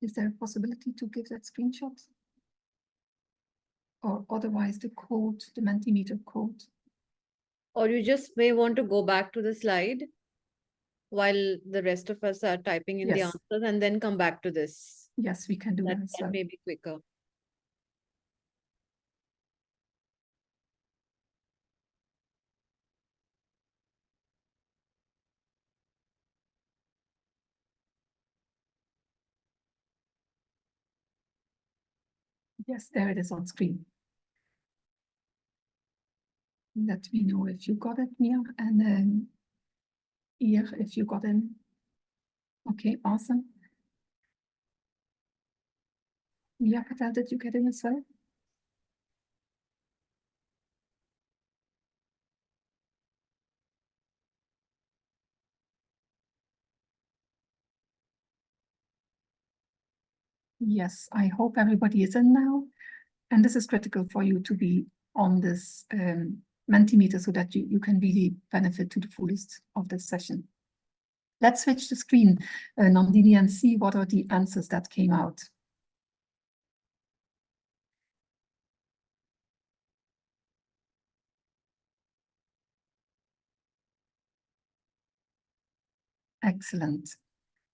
Is there a possibility to give that screenshot? Or otherwise the code, the Mentimeter code. Or you just may want to go back to the slide while the rest of us are typing in the Yes. answers and then come back to this. Yes, we can do that as well. That may be quicker. Yes, there it is on screen. Let me know if you got it, Mia, and then here if you got in. Okay, awesome. Mia Patel, did you get in as well? Yes, I hope everybody is in now. And this is critical for you to be on this Mentimeter so that you can really benefit to the fullest of this session. Let's switch the screen, Nandini, and see what are the answers that came out. Excellent.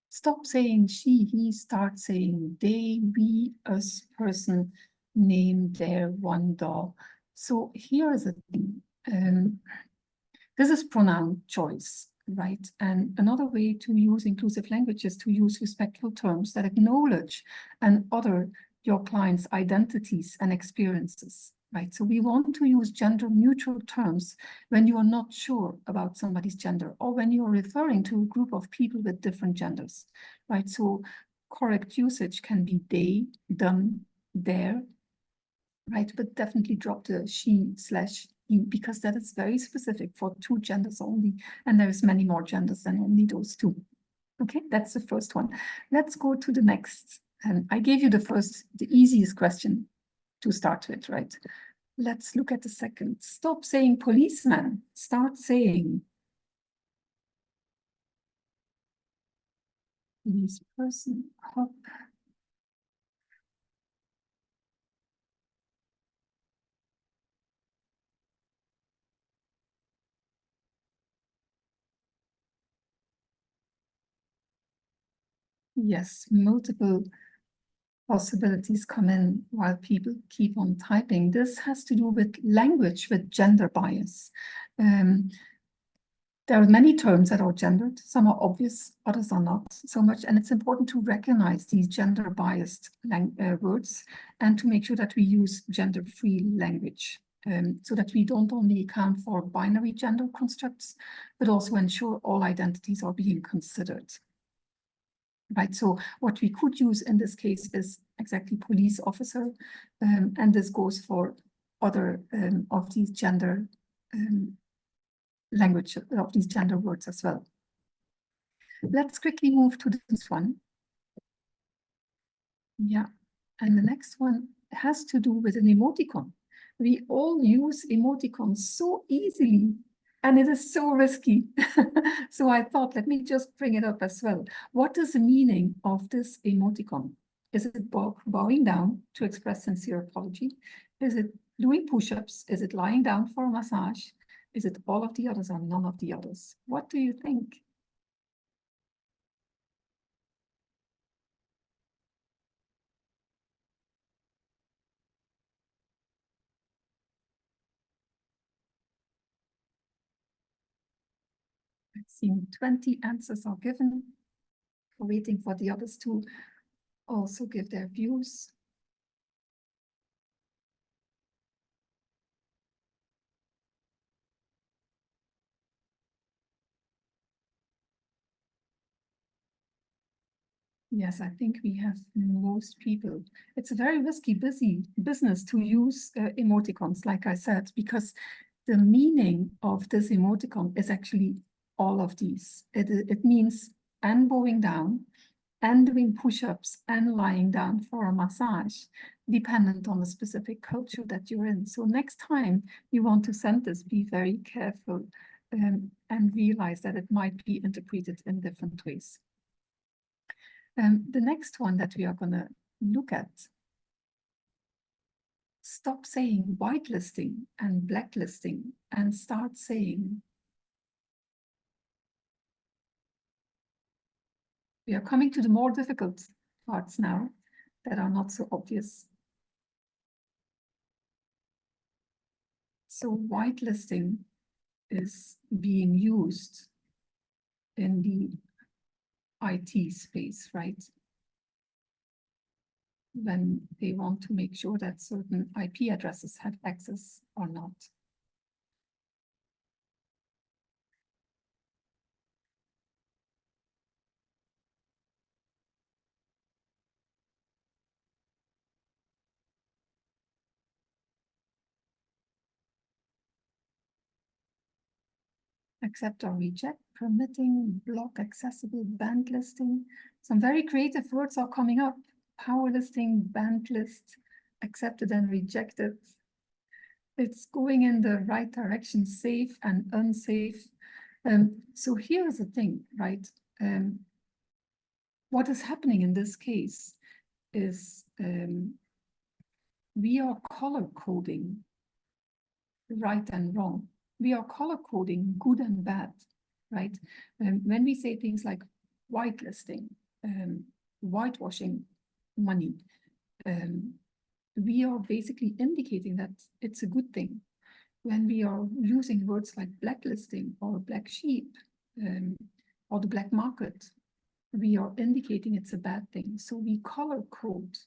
Stop saying she, he, start saying they, we, us, person, name, their, one, dog. So here is a thing. This is pronoun choice, right? And another way to use inclusive language is to use respectful terms that acknowledge and honor your client's identities and experiences, right? So we want to use gender neutral terms when you are not sure about somebody's gender or when you're referring to a group of people with different genders, right? So correct usage can be they, them, their, right? But definitely drop the she/they because that is very specific for 2 genders only, and there's many more genders than only those 2. Okay, that's the first one. Let's go to the next. And I gave you the easiest question to start with, right? Let's look at the second. Stop saying policeman, start saying police person, hop. Yes, multiple possibilities come in while people keep on typing. This has to do with language, with gender bias. There are many terms that are gendered. Some are obvious, others are not so much. And it's important to recognize these gender biased words and to make sure that we use gender-free language so that we don't only account for binary gender constructs, but also ensure all identities are being considered. Right, so what we could use in this case is exactly police officer, and this goes for other of these gender language, of these gender words as well. Let's quickly move to this one. Yeah, and the next one has to do with an emoticon. We all use emoticons so easily, and it is so risky. So I thought, let me just bring it up as well. What is the meaning of this emoticon? Is it bowing down to express sincere apology? Is it doing push-ups? Is it lying down for a massage? Is it all of the others or none of the others? What do you think? I've seen 20 answers are given. We're waiting for the others to also give their views. Yes, I think we have most people. It's a very risky, busy business to use emoticons, like I said, because the meaning of this emoticon is actually all of these. It means and bowing down, and doing push-ups, and lying down for a massage, dependent on the specific culture that you're in. So next time you want to send this, be very careful and realize that it might be interpreted in different ways. The next one that we are going to look at, stop saying whitelisting and blacklisting and start saying, we are coming to the more difficult parts now that are not so obvious. So whitelisting is being used in the IT space, right? When they want to make sure that certain IP addresses have access or not. Accept or reject, permitting, block, accessible, banned listing. Some very creative words are coming up. Power listing, banned list, accepted and rejected. It's going in the right direction, safe and unsafe. So here's the thing, right? What is happening in this case is we are color coding right and wrong. We are color coding good and bad, right? When we say things like whitelisting, whitewashing money, we are basically indicating that it's a good thing. When we are using words like blacklisting or black sheep or the black market, we are indicating it's a bad thing. So we color code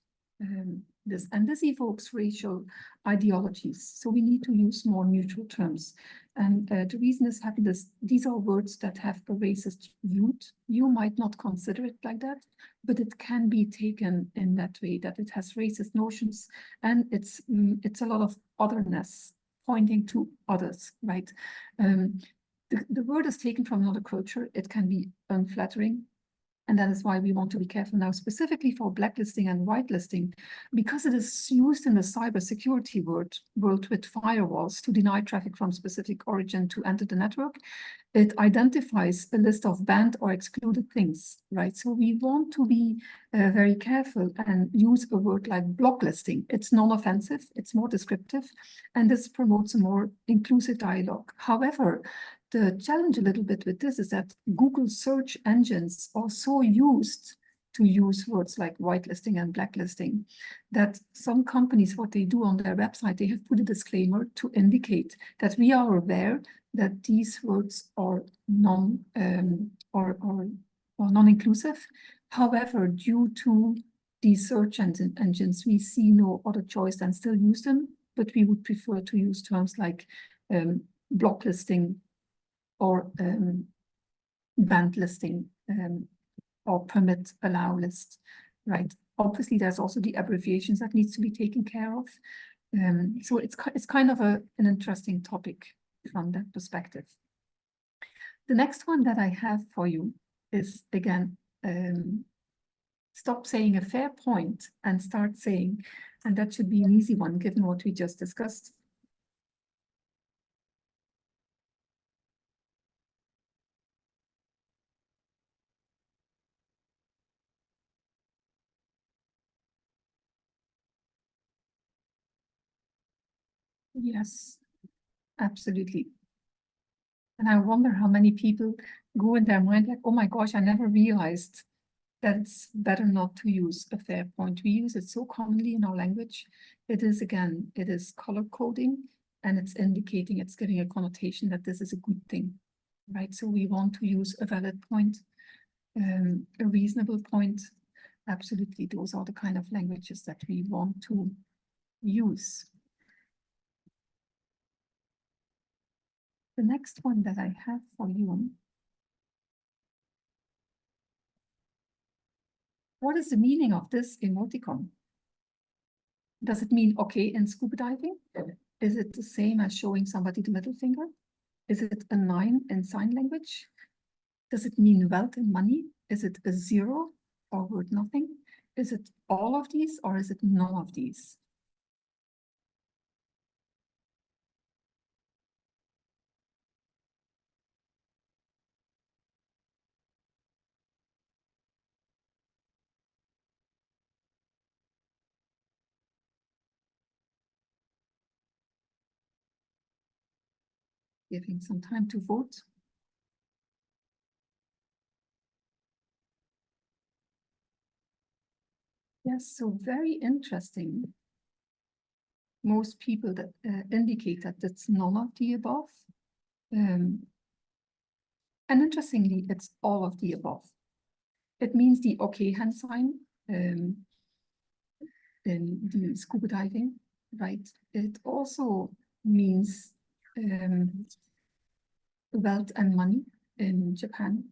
this, and this evokes racial ideologies. So we need to use more neutral terms. And the reason is having this, these are words that have a racist root. You might not consider it like that, but it can be taken in that way, that it has racist notions, and it's a lot of otherness pointing to others, right? The word is taken from another culture. It can be unflattering. And that is why we want to be careful now, specifically for blacklisting and whitelisting, because it is used in the cybersecurity world with firewalls to deny traffic from specific origin to enter the network. It identifies a list of banned or excluded things, right? So we want to be very careful and use a word like blocklisting. It's non-offensive, it's more descriptive, and this promotes a more inclusive dialogue. However, the challenge a little bit with this is that Google search engines are so used to use words like whitelisting and blacklisting that some companies, what they do on their website, they have put a disclaimer to indicate that we are aware that these words are non-inclusive. However, due to these search engines, we see no other choice than still use them, but we would prefer to use terms like blocklisting or banned listing or permit allow list, right? Obviously, there's also the abbreviations that needs to be taken care of. So it's kind of an interesting topic from that perspective. The next one that I have for you is, again, stop saying a fair point and start saying, and that should be an easy one given what we just discussed. Yes, absolutely. And I wonder how many people go in their mind like, oh my gosh, I never realized that it's better not to use a fair point. We use it so commonly in our language. It is, again, it is color coding and it's indicating, it's giving a connotation that this is a good thing, right? So we want to use a valid point, a reasonable point. Absolutely, those are the kind of languages that we want to use. The next one that I have for you. What is the meaning of this emoticon? Does it mean okay in scuba diving? Is it the same as showing somebody the middle finger? Is it a 9 in sign language? Does it mean wealth and money? Is it a 0 or word nothing? Is it all of these or is it none of these? Giving some time to vote. Yes, so very interesting. Most people that indicate that it's none of the above. And interestingly, it's all of the above. It means the okay hand sign in the scuba diving, right? It also means wealth and money in Japan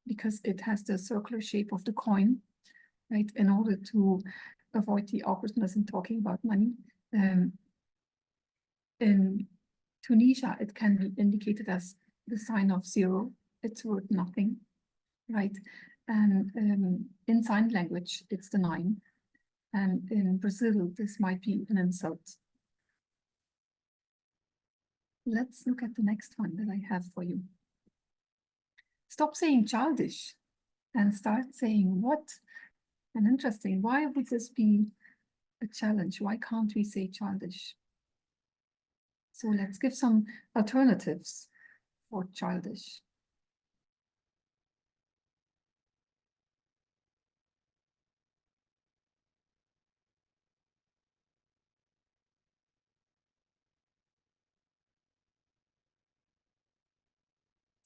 because it has the circular shape of the coin, right? In order to avoid the awkwardness in talking about money. In Tunisia, it can be indicated as the sign of 0. It's worth nothing, right? And in sign language, it's the 9. And in Brazil, this might be an insult. Let's look at the next one that I have for you. Stop saying childish and start saying what? And interesting, why would this be a challenge? Why can't we say childish? So let's give some alternatives for childish.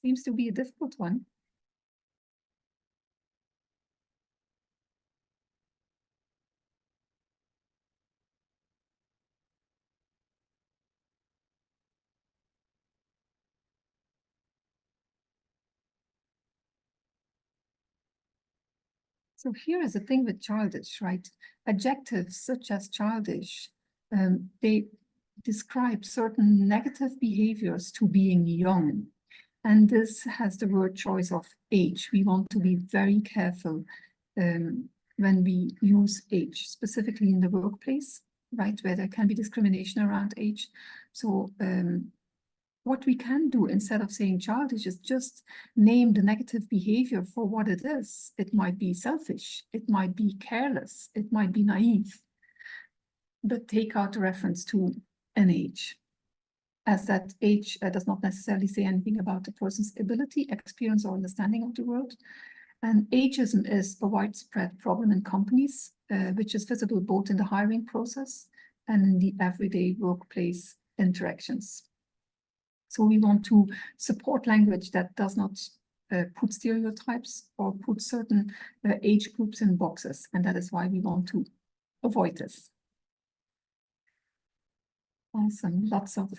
Seems to be a difficult one. So here is the thing with childish, right? Adjectives such as childish, they describe certain negative behaviors to being young. And this has the word choice of age. We want to be very careful when we use age, specifically in the workplace, right, where there can be discrimination around age. So what we can do instead of saying childish is just name the negative behavior for what it is. It might be selfish, it might be careless, it might be naive, but take out the reference to an age, as that age does not necessarily say anything about a person's ability, experience, or understanding of the world. And ageism is a widespread problem in companies, which is visible both in the hiring process and in the everyday workplace interactions. So we want to support language that does not put stereotypes or put certain age groups in boxes. And that is why we want to avoid this. Awesome, lots of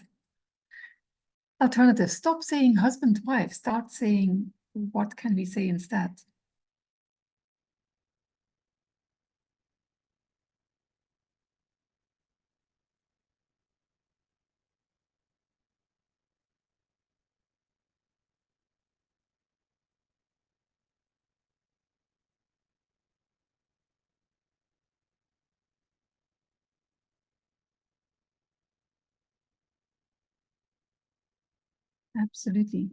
alternatives. Stop saying husband, wife, start saying, what can we say instead? Absolutely.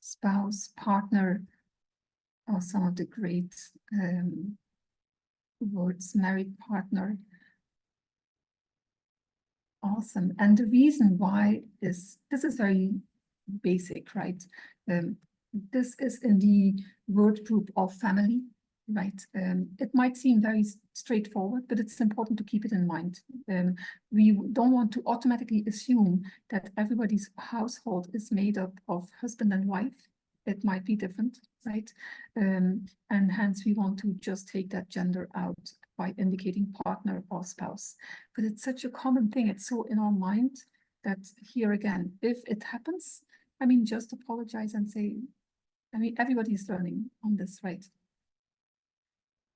Spouse, partner are some of the great words, married partner. Awesome. And the reason why is, this is very basic, right? This is in the word group of family, right? It might seem very straightforward, but it's important to keep it in mind. We don't want to automatically assume that everybody's household is made up of husband and wife. It might be different, right? And hence we want to just take that gender out by indicating partner or spouse. But it's such a common thing. It's so in our mind that here again, if it happens, I mean, just apologize and say, I mean, everybody's learning on this, right?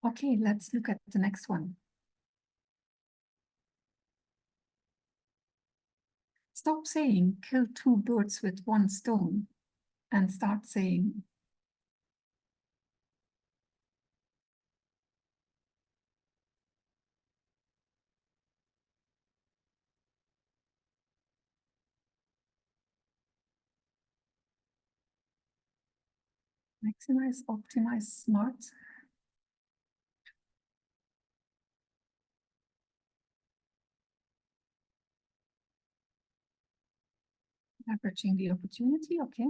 Okay, let's look at the next one. Stop saying kill two birds with one stone and start saying maximize, optimize, smart. Leveraging the opportunity, okay.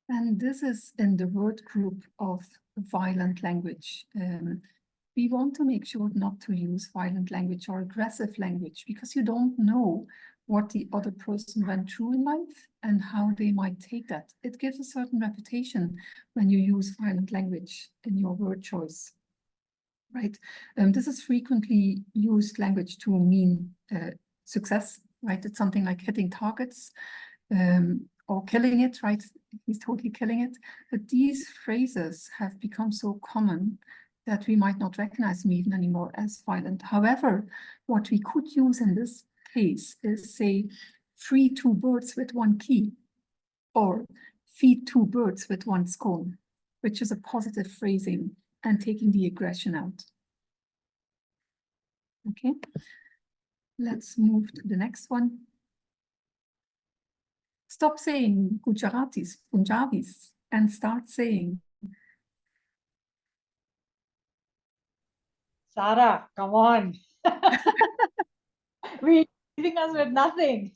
And this is in the word group of violent language. We want to make sure not to use violent language or aggressive language because you don't know what the other person went through in life and how they might take that. It gives a certain reputation when you use violent language in your word choice, right? This is frequently used language to mean success, right? It's something like hitting targets or killing it, right? He's totally killing it. But these phrases have become so common that we might not recognize them even anymore as violent. However, what we could use in this case is say, free two birds with one key, or feed two birds with one scone, which is a positive phrasing and taking the aggression out. Okay, let's move to the next one. Stop saying Gujaratis, Punjabis, and start saying Sarah, come on. We're leaving us with nothing.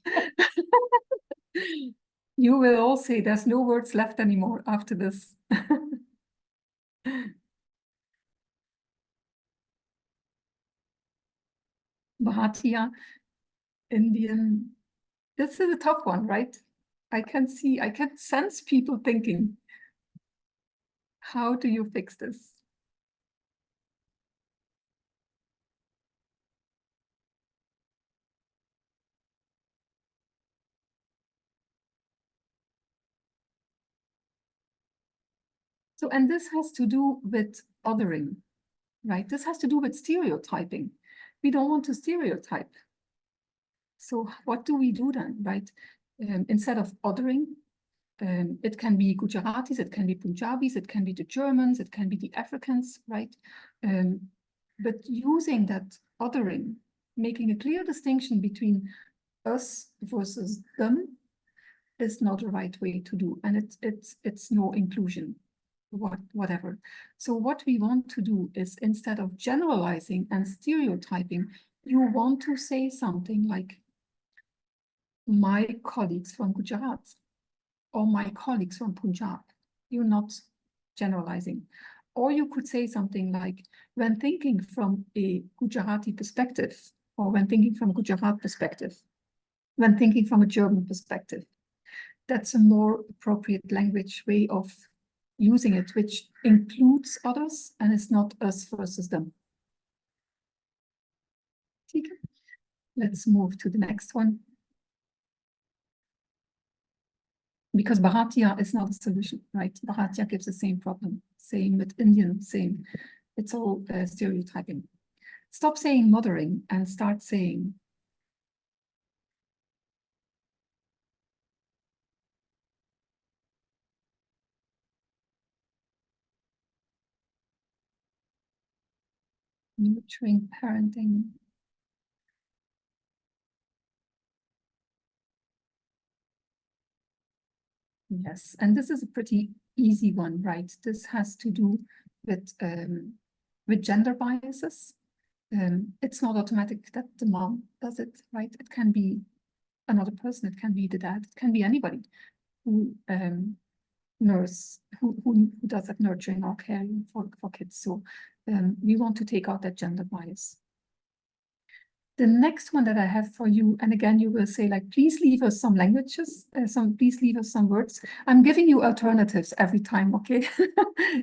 You will all say there's no words left anymore after this. Bharatiya, Indian. This is a tough one, right? I can sense people thinking, how do you fix this? So, and this has to do with othering, right? This has to do with stereotyping. We don't want to stereotype. So what do we do then, right? Instead of othering, it can be Gujaratis, it can be Punjabis, it can be the Germans, it can be the Africans, right? But using that othering, making a clear distinction between us versus them is not the right way to do. And it's no inclusion, whatever. So what we want to do is, instead of generalizing and stereotyping, you want to say something like, my colleagues from Gujarat, or my colleagues from Punjab. You're not generalizing. Or you could say something like, when thinking from a Gujarati perspective, or when thinking from a Gujarat perspective, when thinking from a German perspective. That's a more appropriate language way of using it, which includes others and is not us versus them. Let's move to the next one. Because Bharatiya is not a solution, right? Bharatiya gives the same problem. Same with Indian, same. It's all stereotyping. Stop saying mothering and start saying. Nurturing, parenting. Yes, and this is a pretty easy one, right? This has to do with gender biases. It's not automatic that the mom does it, right? It can be another person, it can be the dad, it can be anybody who who does that nurturing or caring for kids. So we want to take out that gender bias. The next one that I have for you, and again, you will say, like, please leave us some languages, please leave us some words. I'm giving you alternatives every time, okay?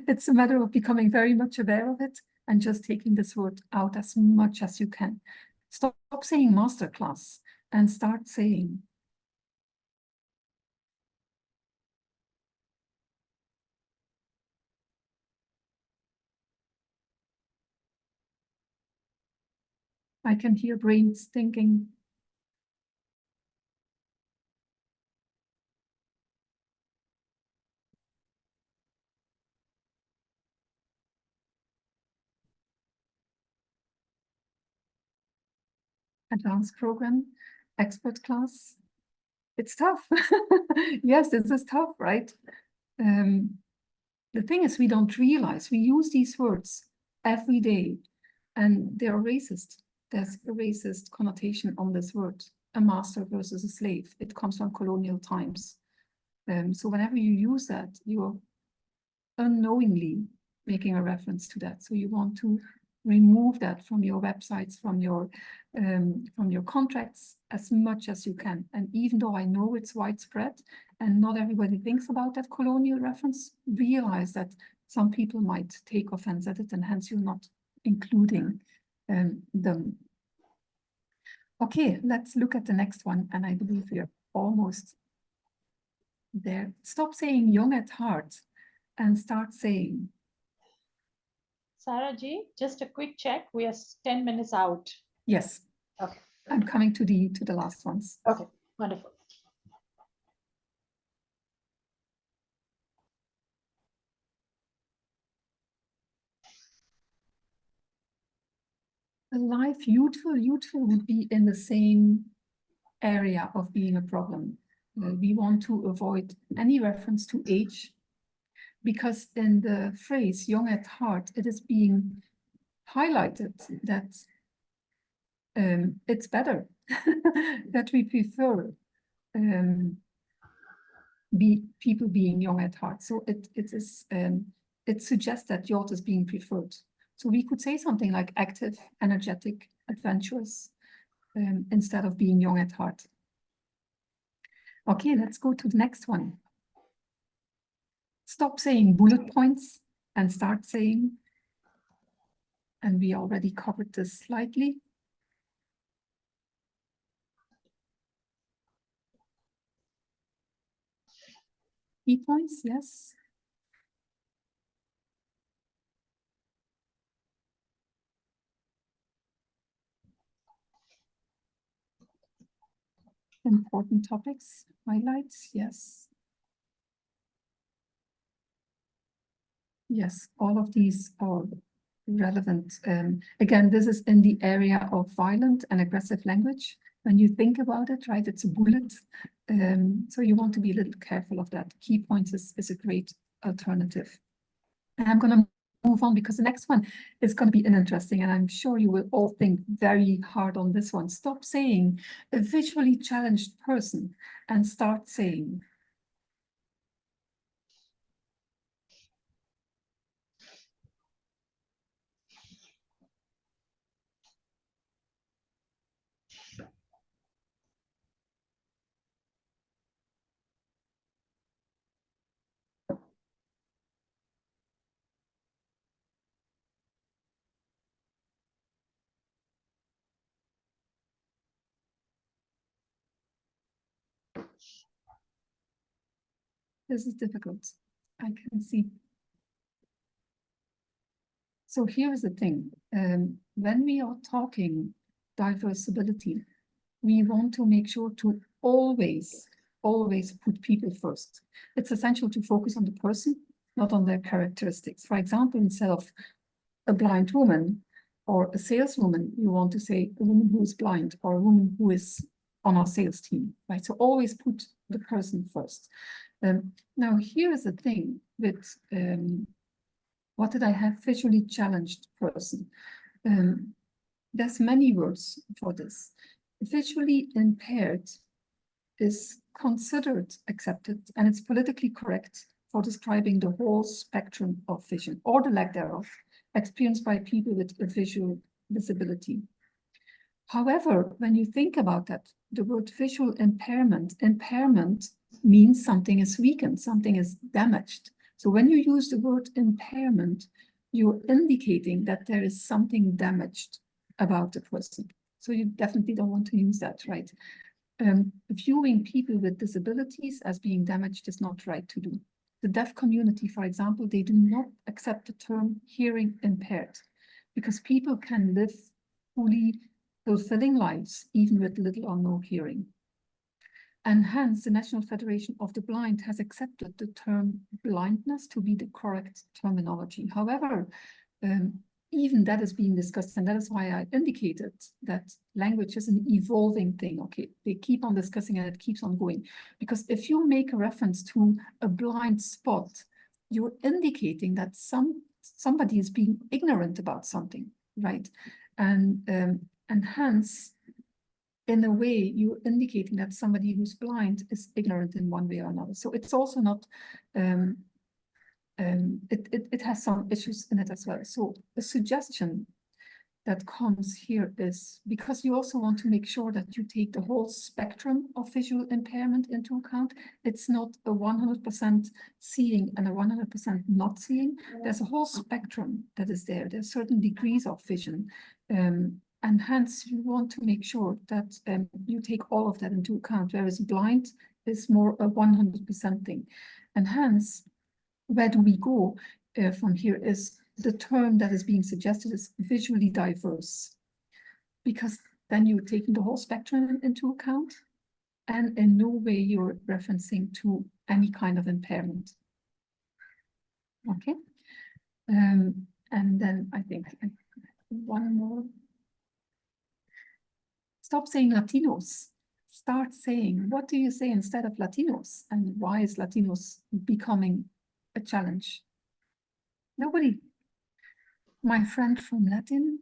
It's a matter of becoming very much aware of it and just taking this word out as much as you can. Stop saying masterclass and start saying. I can hear brains thinking. Advanced program, expert class. It's tough. Yes, this is tough, right? The thing is, we don't realize we use these words every day and they're racist. There's a racist connotation on this word, a master versus a slave. It comes from colonial times. So whenever you use that, you're unknowingly making a reference to that. So you want to remove that from your websites, from your contracts as much as you can. And even though I know it's widespread and not everybody thinks about that colonial reference, realize that some people might take offense at it, and hence you're not including them. Okay, let's look at the next one, and I believe we're almost there. Stop saying young at heart and start saying. Sarah G, just a quick check. We are 10 minutes out. Yes. Okay. I'm coming to the last ones. Okay, wonderful. Alive, youthful would be in the same area of being a problem. We want to avoid any reference to age, because in the phrase young at heart, it is being highlighted that it's better, that we prefer people being young at heart. So it suggests that youth is being preferred. So we could say something like active, energetic, adventurous, instead of being young at heart. Okay, let's go to the next one. Stop saying bullet points and start saying, and we already covered this slightly. Key points, yes. important topics, highlights, yes. Yes, all of these are relevant. Again, this is in the area of violent and aggressive language. When you think about it, right, it's a bullet. So you want to be a little careful of that. Key points is a great alternative. And I'm going to move on because the next one is going to be interesting, and I'm sure you will all think very hard on this one. Stop saying a visually challenged person and start saying this is difficult. I can see. So here is the thing. When we are talking diversibility, we want to make sure to always put people first. It's essential to focus on the person, not on their characteristics. For example, instead of a blind woman or a saleswoman, you want to say a woman who is blind or a woman who is on our sales team, right? So always put the person first. Now, here is the thing with what did I have? Visually challenged person. There's many words for this. Visually impaired is considered accepted, and it's politically correct for describing the whole spectrum of vision or the lack thereof experienced by people with a visual disability. However, when you think about that, the word visual impairment means something is weakened, something is damaged. So when you use the word impairment, you're indicating that there is something damaged about the person. So you definitely don't want to use that, right? Viewing people with disabilities as being damaged is not right to do. The deaf community, for example, they do not accept the term hearing impaired because people can live fully fulfilling lives even with little or no hearing. And hence, the National Federation of the Blind has accepted the term blindness to be the correct terminology. However, even that is being discussed, and that is why I indicated that language is an evolving thing. Okay, they keep on discussing and it keeps on going. Because if you make a reference to a blind spot, you're indicating that somebody is being ignorant about something, right? And hence, in a way, you're indicating that somebody who's blind is ignorant in one way or another. So it's also not, it has some issues in it as well. So a suggestion that comes here is, because you also want to make sure that you take the whole spectrum of visual impairment into account, it's not a 100% seeing and a 100% not seeing. There's a whole spectrum that is there. There's certain degrees of vision. And hence, you want to make sure that you take all of that into account, whereas blind is more a 100% thing. And hence, where do we go from here is the term that is being suggested is visually diverse, because then you're taking the whole spectrum into account, and in no way you're referencing to any kind of impairment. Okay. And then I think one more. Stop saying Latinos. Start saying, what do you say instead of Latinos? And why is Latinos becoming a challenge? Nobody. My friend from Latin.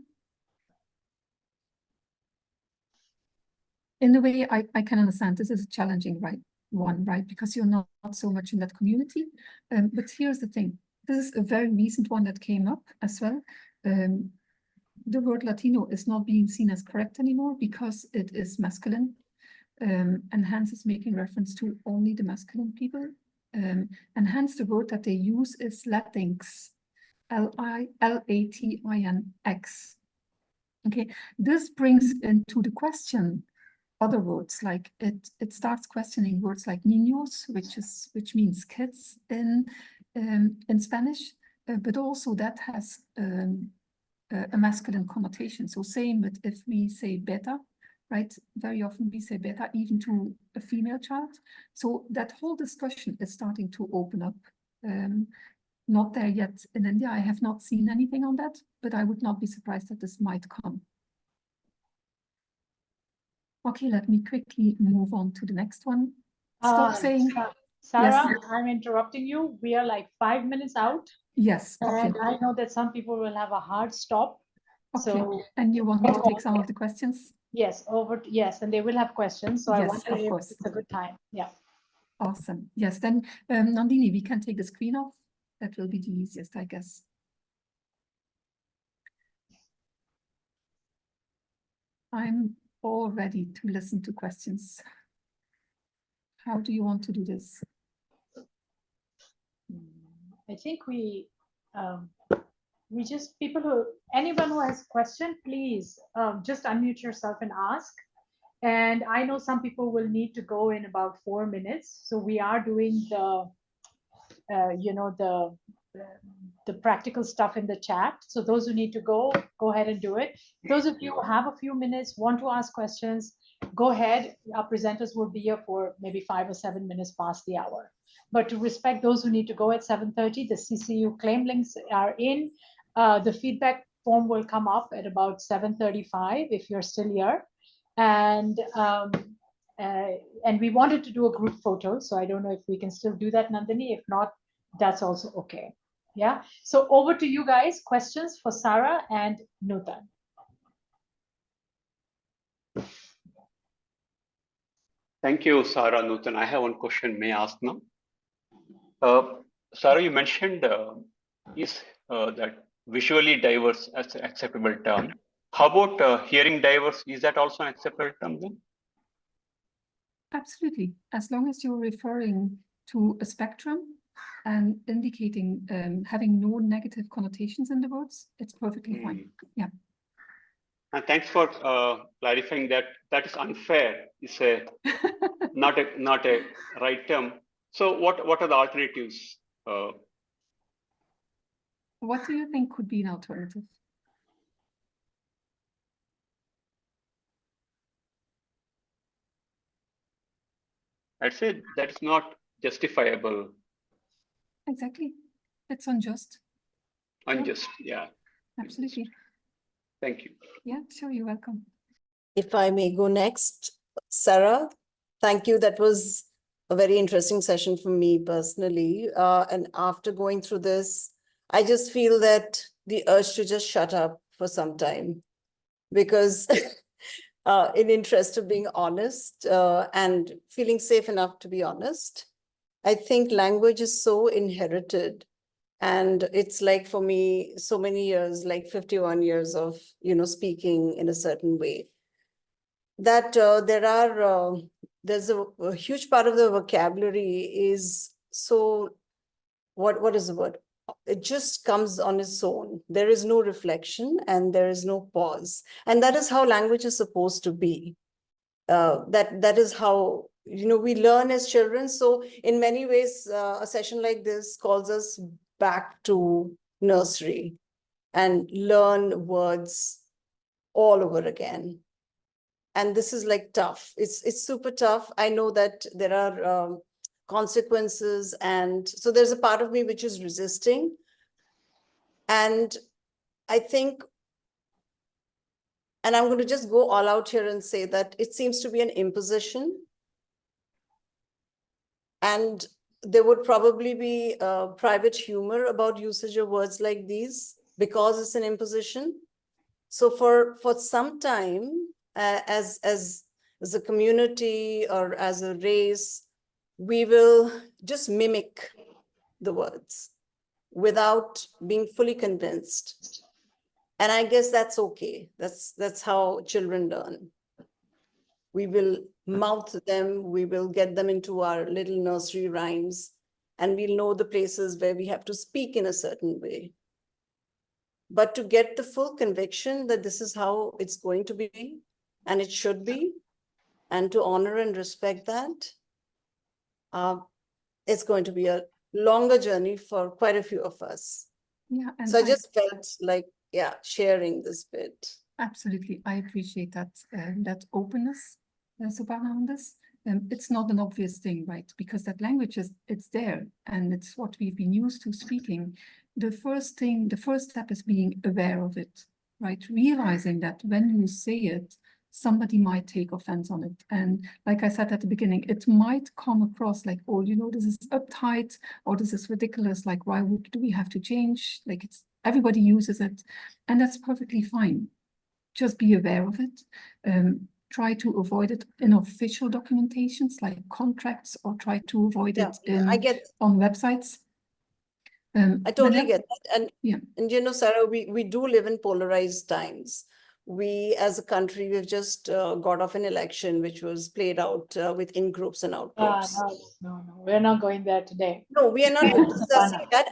In a way, I can understand this is a challenging one, right? Because you're not so much in that community. But here's the thing. This is a very recent one that came up as well. The word Latino is not being seen as correct anymore because it is masculine, and hence it's making reference to only the masculine people. And hence the word that they use is Latinx, Latinx. Okay, this brings into the question other words, like it starts questioning words like niños, which means kids in Spanish, but also that has a masculine connotation. So same with if we say beta, right? Very often we say beta even to a female child. So that whole discussion is starting to open up. Not there yet in India. I have not seen anything on that, but I would not be surprised that this might come. Okay, let me quickly move on to the next one. Stop saying. Sarah, Yes. I'm interrupting you. We are like 5 minutes out. Yes, okay. And I know that some people will have a hard stop. Okay, So and you want me to take some of the questions? yes, yes, and they will have questions. So I Yes, wonder of if course. it's a good time. Yeah. Awesome. Yes, then Nandini, we can take the screen off. That will be the easiest, I guess. I'm all ready to listen to questions. How do you want to do this? I think we just anyone who has a question, please just unmute yourself and ask. And I know some people will need to go in about 4 minutes. So we are doing the practical stuff in the chat. So those who need to go ahead and do it. Those of you who have a few minutes, want to ask questions, go ahead. Our presenters will be here for maybe 5 or 7 minutes past the hour. But to respect those who need to go at 7:30, the CCU claim links are in. The feedback form will come up at about 7:35 if you're still here. And we wanted to do a group photo, so I don't know if we can still do that, Nandini. If not, that's also okay. Yeah. So over to you guys. Questions for Sarah and Nutan. Thank you, Sarah, Nutan. I have one question. May I ask now? Sarah, you mentioned that visually diverse as an acceptable term. How about hearing diverse? Is that also an acceptable term then? Absolutely. As long as you're referring to a spectrum and indicating having no negative connotations in the words, it's perfectly fine. Yeah. And thanks for clarifying that. That is unfair. It's not a right term. So what are the alternatives? What do you think could be an alternative? I'd say that's not justifiable. Exactly. It's unjust. Unjust, yeah. Absolutely. Thank you. Yeah, sure, you're welcome. If I may go next, Sarah, thank you. That was a very interesting session for me personally. And after going through this, I just feel that the urge to just shut up for some time, because in interest of being honest and feeling safe enough to be honest, I think language is so inherited. And it's like, for me, so many years, like 51 years of, speaking in a certain way, that there's a huge part of the vocabulary is so, what is the word? It just comes on its own. There is no reflection and there is no pause. And that is how language is supposed to be. That is how, we learn as children. So in many ways, a session like this calls us back to nursery and learn words all over again. And this is like tough. It's super tough. I know that there are consequences. And so there's a part of me which is resisting. And I think, and I'm going to just go all out here and say that it seems to be an imposition. And there would probably be private humor about usage of words like these because it's an imposition. So for some time, as a community or as a race, we will just mimic the words without being fully convinced. And I guess that's okay. That's how children learn. We will mouth them, we will get them into our little nursery rhymes, and we'll know the places where we have to speak in a certain way. But to get the full conviction that this is how it's going to be, and it should be, and to honor and respect that, it's going to be a longer journey for quite a few of us. Yeah, and so I just felt like, sharing this bit. Absolutely. I appreciate that, that openness, Suparna, on this. It's not an obvious thing, right? Because that language it's there and it's what we've been used to speaking. The first step is being aware of it, right? Realizing that when you say it, somebody might take offense on it. And like I said at the beginning, it might come across like, oh, this is uptight, or this is ridiculous. Like, why do we have to change? Like, everybody uses it, and that's perfectly fine. Just be aware of it. Try to avoid it in official documentations like contracts, or try to avoid it on websites. I totally get that. Yeah. And Sarah, we do live in polarized times. We, as a country, we've just got off an election which was played out with in-groups and out-groups. No, we're not going there today. No, we are not discussing that.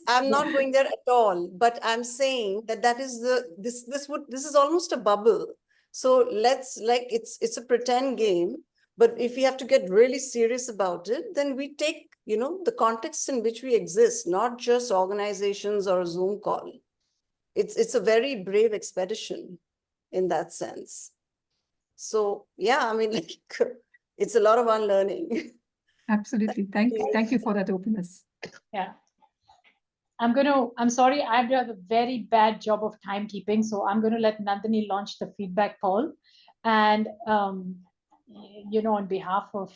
I'm not going there at all. But I'm saying that is this is almost a bubble. So it's a pretend game. But if we have to get really serious about it, then we take the context in which we exist, not just organizations or a Zoom call. It's a very brave expedition in that sense. So yeah, I mean, it's a lot of unlearning. Absolutely. Thank you for that openness. Yeah. I'm sorry, I have a very bad job of timekeeping, so I'm going to let Nandini launch the feedback poll. And, on behalf of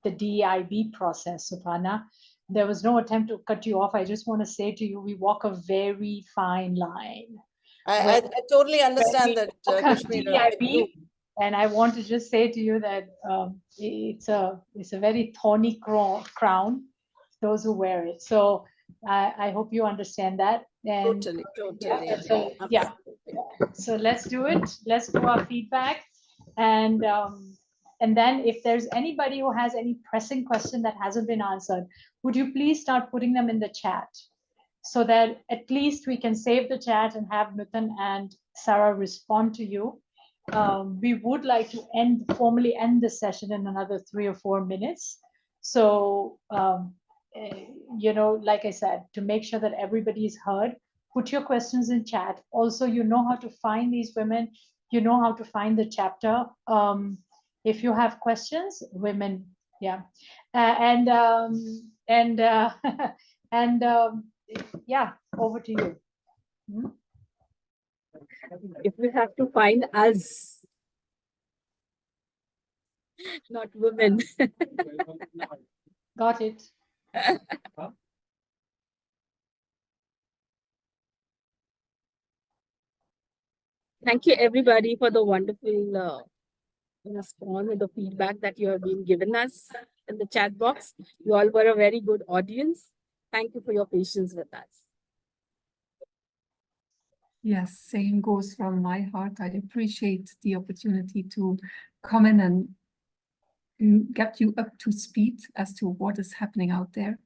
the DEIB process, Suparna, there was no attempt to cut you off. I just want to say to you, we walk a very fine line. I totally understand that, DEIB, and I want to just say to you that it's a very thorny crown, those who wear it. So I hope you understand that. And totally. Yeah. So let's do it. Let's do our feedback. And then if there's anybody who has any pressing question that hasn't been answered, would you please start putting them in the chat so that at least we can save the chat and have Nutan and Sarah respond to you. We would like to formally end the session in another 3 or 4 minutes. So, like I said, to make sure that everybody is heard, put your questions in chat. Also, you know how to find these women. You know how to find the chapter. If you have questions, women, yeah. Yeah, over to you. If we have to find us, not women. Got it. Thank you, everybody, for the wonderful response and the feedback that you have been given us in the chat box. You all were a very good audience. Thank you for your patience with us. Yes, same goes from my heart. I appreciate the opportunity to come in and get you up to speed as to what is happening out there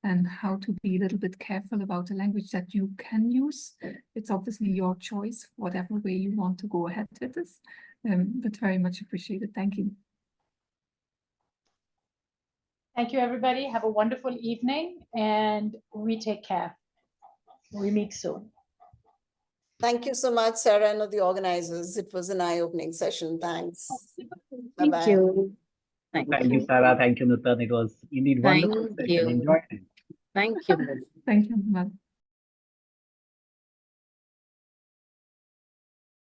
and how to be a little bit careful about the language that you can use. It's obviously your choice, whatever way you want to go ahead with this, but very much appreciated. Thank you. Thank you, everybody. Have a wonderful evening, and we take care. We meet soon. Thank you so much, Sarah, and the organizers. It was an eye-opening session. Thanks. Thank you. Thank you, Sarah. Thank you, Nutan. It was indeed wonderful. Thank you. Enjoyed it. Thank you. Thank you, Nutan.